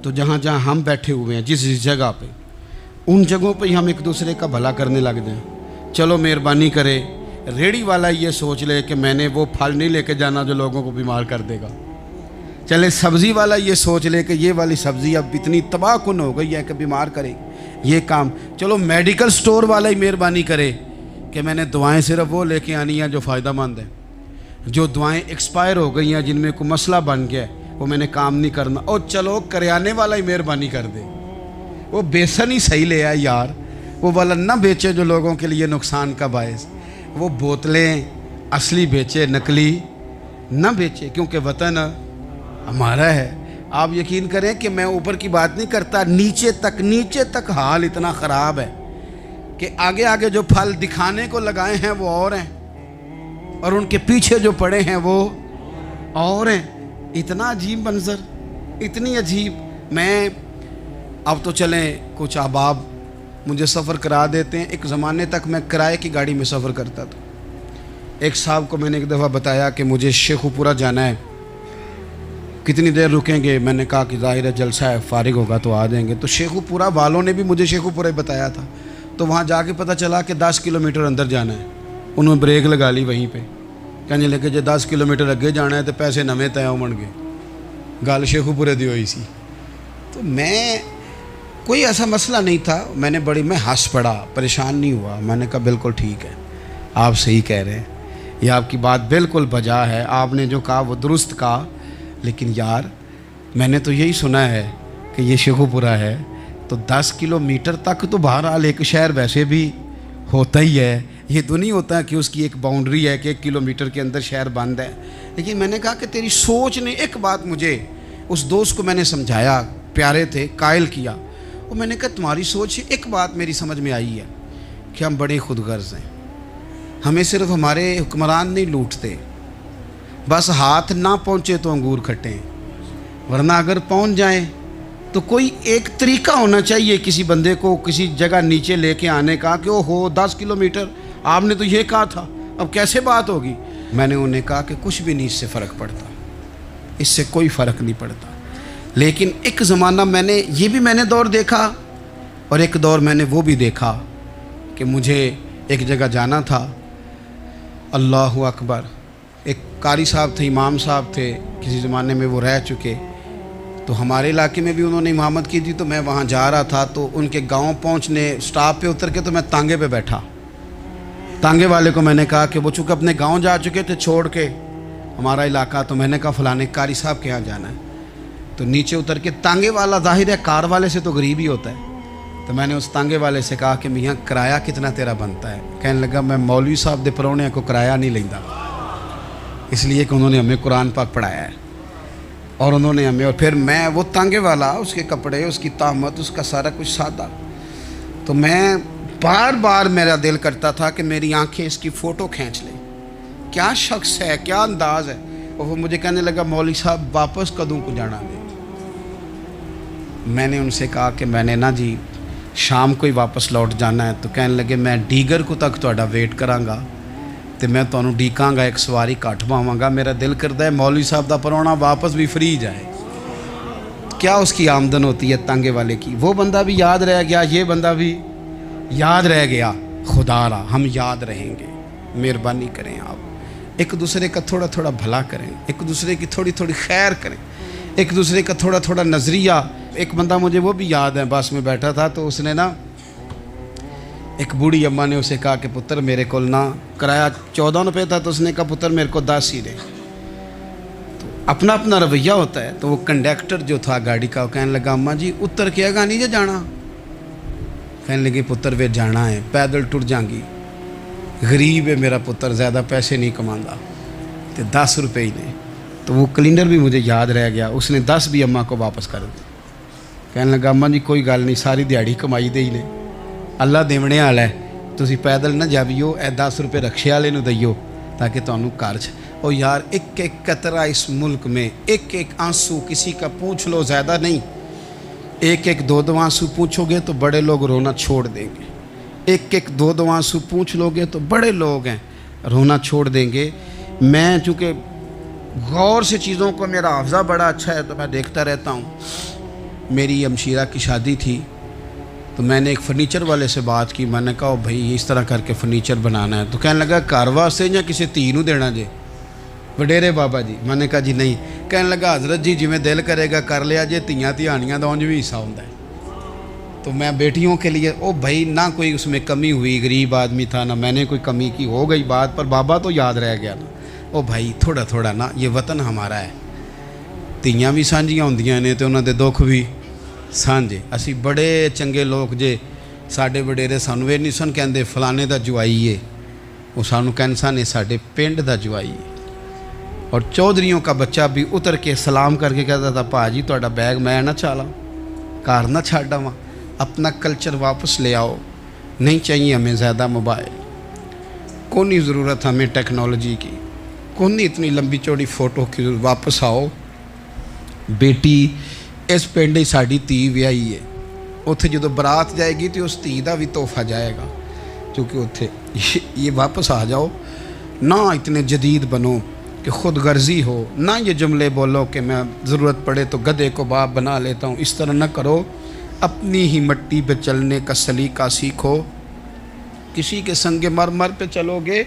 Speaker 1: تو جہاں جہاں ہم بیٹھے ہوئے ہیں جس جگہ پہ، ان جگہوں پہ ہی ہم ایک دوسرے کا بھلا کرنے لگ جائیں۔ چلو مہربانی کرے ریڑھی والا یہ سوچ لے کہ میں نے وہ پھل نہیں لے کے جانا جو لوگوں کو بیمار کر دے گا، چلے سبزی والا یہ سوچ لے کہ یہ والی سبزی اب اتنی تباہ کن ہو گئی ہے کہ بیمار کرے یہ کام، چلو میڈیکل سٹور والا ہی مہربانی کرے کہ میں نے دعائیں صرف وہ لے کے آنی ہیں جو فائدہ مند ہیں، جو دعائیں ایکسپائر ہو گئی ہیں جن میں کوئی مسئلہ بن گیا ہے وہ میں نے کام نہیں کرنا۔ اور چلو کریانے والا ہی مہربانی کر دے، وہ بیسن ہی صحیح لے آئے یار، وہ والا نہ بیچے جو لوگوں کے لیے نقصان کا باعث، وہ بوتلیں اصلی بیچے نقلی نہ بیچے، کیونکہ وطن ہمارا ہے۔ آپ یقین کریں کہ میں اوپر کی بات نہیں کرتا، نیچے تک حال اتنا خراب ہے کہ آگے آگے جو پھل دکھانے کو لگائے ہیں وہ اور ہیں، اور ان کے پیچھے جو پڑے ہیں وہ اور ہیں۔ اتنا عجیب منظر، اتنی عجیب۔ میں اب تو چلیں کچھ احباب مجھے سفر کرا دیتے ہیں، ایک زمانے تک میں کرائے کی گاڑی میں سفر کرتا تھا۔ ایک صاحب کو میں نے ایک دفعہ بتایا کہ مجھے شیخو پورہ جانا ہے، کتنی دیر رکیں گے؟ میں نے کہا کہ ظاہر ہے جلسہ ہے، فارغ ہوگا تو آ جائیں گے۔ تو شیخو پورہ والوں نے بھی مجھے شیخو پورہ بتایا تھا، تو وہاں جا کے پتہ چلا کہ 10 کلومیٹر اندر جانا ہے۔ انہوں نے بریک لگا لی وہیں پہ، کہنے لگے جی 10 کلومیٹر اگے جانا ہے تو پیسے نویں طے من گئے، گل شیخو پورے دی ہوئی سی۔ تو میں کوئی ایسا مسئلہ نہیں تھا، میں ہنس پڑا، پریشان نہیں ہوا۔ میں نے کہا بالکل ٹھیک ہے، آپ صحیح کہہ رہے ہیں، یہ آپ کی بات بالکل بجا ہے، آپ نے جو کہا وہ درست کہا، لیکن یار میں نے تو یہی سنا ہے کہ یہ شیخو پورہ ہے، تو 10 کلومیٹر تک تو بہرحال ایک شہر ویسے بھی ہوتا ہی ہے، یہ تو نہیں ہوتا کہ اس کی ایک باؤنڈری ہے کہ 1 کلومیٹر کے اندر شہر بند ہے۔ لیکن میں نے کہا کہ تیری سوچ نے ایک بات مجھے، اس دوست کو میں نے سمجھایا، پیارے تھے، قائل کیا، اور میں نے کہا تمہاری سوچ سے ایک بات میری سمجھ میں آئی ہے کہ ہم بڑے خود غرض ہیں، ہمیں صرف ہمارے حکمران نہیں لوٹتے، بس ہاتھ نہ پہنچے تو انگور کھٹیں، ورنہ اگر پہنچ جائیں تو کوئی ایک طریقہ ہونا چاہیے کسی بندے کو کسی جگہ نیچے لے کے آنے کا کہ وہ ہو 10 کلومیٹر آپ نے تو یہ کہا تھا، اب کیسے بات ہوگی؟ میں نے انہیں کہا کہ کچھ بھی نہیں اس سے فرق پڑتا، اس سے کوئی فرق نہیں پڑتا. لیکن ایک زمانہ میں نے دور دیکھا، اور ایک دور میں نے وہ بھی دیکھا کہ مجھے ایک جگہ جانا تھا. اللہ اکبر. ایک قاری صاحب تھے، امام صاحب تھے، کسی زمانے میں وہ رہ چکے، تو ہمارے علاقے میں بھی انہوں نے امامت کی تھی. تو میں وہاں جا رہا تھا، تو ان کے گاؤں پہنچنے سٹاپ پہ اتر کے تو میں تانگے پہ بیٹھا. تانگے والے کو میں نے کہا کہ وہ چونکہ اپنے گاؤں جا چکے تھے چھوڑ کے ہمارا علاقہ، تو میں نے کہا فلانے قاری صاحب کے یہاں جانا ہے. تو نیچے اتر کے تانگے والا ظاہر ہے کار والے سے تو غریب ہی ہوتا ہے، تو میں نے اس تانگے والے سے کہا کہ میاں کرایہ کتنا تیرا بنتا ہے؟ کہنے لگا میں مولوی صاحب دے پرونے کو کرایہ نہیں لیندہ، اس لیے کہ انہوں نے ہمیں قرآن پاک پڑھایا ہے اور انہوں نے ہمیں. اور پھر میں وہ تانگے والا، اس کے کپڑے، اس کی طامت، اس کا سارا کچھ سادہ. تو میں بار بار میرا دل کرتا تھا کہ میری آنکھیں اس کی فوٹو کھینچ لیں، کیا شخص ہے، کیا انداز ہے. اور وہ مجھے کہنے لگا مولوی صاحب واپس کدوں کو جانا دے. میں نے ان سے کہا کہ میں نے نا جی شام کو ہی واپس لوٹ جانا ہے. تو کہنے لگے میں ڈیگر کو تک تہاڈا ویٹ کراں گا تے میں تانوں ڈیکاں گا، ایک سواری کٹ پاواں گا. میرا دل کردا ہے مولوی صاحب دا پرونا واپس بھی فری جائے. کیا اس کی آمدن ہوتی ہے تانگے والے کی. وہ بندہ بھی یاد رہ گیا، یہ بندہ بھی یاد رہ گیا. خدا را ہم یاد رہیں گے. مہربانی کریں آپ ایک دوسرے کا تھوڑا تھوڑا بھلا کریں، ایک دوسرے کی تھوڑی تھوڑی خیر کریں، ایک دوسرے کا تھوڑا تھوڑا نظریہ. ایک بندہ مجھے وہ بھی یاد ہے، بس میں بیٹھا تھا تو اس نے نا ایک بوڑھی اماں نے اسے کہا کہ پتر میرے کو نا کرایہ 14 روپے تھا، تو اس نے کہا پتر میرے کو 10 ہی دے. تو اپنا اپنا رویہ ہوتا ہے. تو وہ کنڈکٹر جو تھا گاڑی کا، وہ کہنے لگا اماں جی اتر کے گا نہیں جے جانا؟ کہنے لگے پتر وے جانا ہے، پیدل ٹر جائیں گی، غریب ہے میرا پتر، زیادہ پیسے نہیں کماندا، تو 10 روپے ہی نے. تو وہ کلینڈر بھی مجھے یاد رہ گیا، اس نے 10 بھی اماں کو واپس کر دی. کہنے لگا اماں جی کوئی گل نہیں، ساری دیہڑی کمائی دے ہی نے، اللہ دیونے والا ہے، تسی پیدل نہ جاویو، اے 10 روپے رکشے والے نو دئیو تاکہ تانوں گھر چ. او یار ایک ایک قطرہ اس ملک میں، ایک ایک آنسو کسی کا پوچھ لو، زیادہ نہیں، ایک ایک دو دو آنسو پوچھو گے تو بڑے لوگ رونا چھوڑ دیں گے. ایک ایک دو دو آنسو پوچھ لو گے تو بڑے لوگ ہیں رونا چھوڑ دیں گے. میں چونکہ غور سے چیزوں کو، میرا حافظہ بڑا اچھا ہے تو میں دیکھتا رہتا ہوں. میری ہمشیرہ کی شادی تھی تو میں نے ایک فرنیچر والے سے بات کی. میں نے کہا بھائی اس طرح کر کے فرنیچر بنانا ہے. تو کہنے لگا گھر واسطے یا کسی تھی نو دینا جے؟ وڈیرے بابا جی. میں نے کہا جی نہیں. کہنے لگا حضرت جی جی میں دل کرے گا کر لیا جے، تیاں تیانیاں دا اونج بھی حصہ ہوندا ہے. تو میں بیٹیوں کے لیے بھائی نہ کوئی اس میں کمی ہوئی، غریب آدمی تھا نہ میں نے کوئی کمی کی، ہو گئی بات، پر بابا تو یاد رہ گیا نا. بھائی تھوڑا تھوڑا نا، یہ وطن ہمارا ہے، تیاں بھی سانجیاں ہوندیاں نے تے انہاں دے دکھ بھی سانجے. اسی بڑے چنگے لوگ جے، ساڈے وڈیرے سانوں یہ نہیں سن کہندے فلانے دا جوائی ہے، وہ سانوں کہن سن ساڈے پنڈ دا جوائی ہے. اور چودھریوں کا بچہ بھی اتر کے سلام کر کے کہتا تھا پا جی تہاڈا بیگ میں نہ چالا، کار نہ چھڈ آواں. اپنا کلچر واپس لے آؤ. نہیں چاہیے ہمیں زیادہ موبائل، کونی ضرورت ہمیں ٹیکنالوجی کی، کونی اتنی لمبی چوڑی فوٹو کی. واپس آؤ. بیٹی اس پنڈ ہی ساڈی تھی ویائی ہے، اتنے جدو برات جائے گی تو اس تھی کا بھی تحفہ جائے گا، کیونکہ اتنے یہ واپس آ جاؤ. نہ اتنے جدید بنو کہ خود غرضی ہو، نہ یہ جملے بولو کہ میں ضرورت پڑے تو گدھے کو باپ بنا لیتا ہوں. اس طرح نہ کرو. اپنی ہی مٹی پہ چلنے کا سلیقہ سیکھو. کسی کے سنگ مرمر پہ چلو گے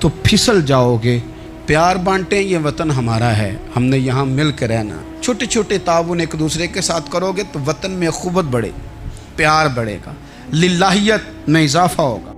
Speaker 1: تو پھسل جاؤ گے. پیار بانٹیں، یہ وطن ہمارا ہے، ہم نے یہاں مل کے رہنا. چھوٹے چھوٹے تعاون ایک دوسرے کے ساتھ کرو گے تو وطن میں اخوت بڑھے، پیار بڑھے گا، للہیت میں اضافہ ہوگا.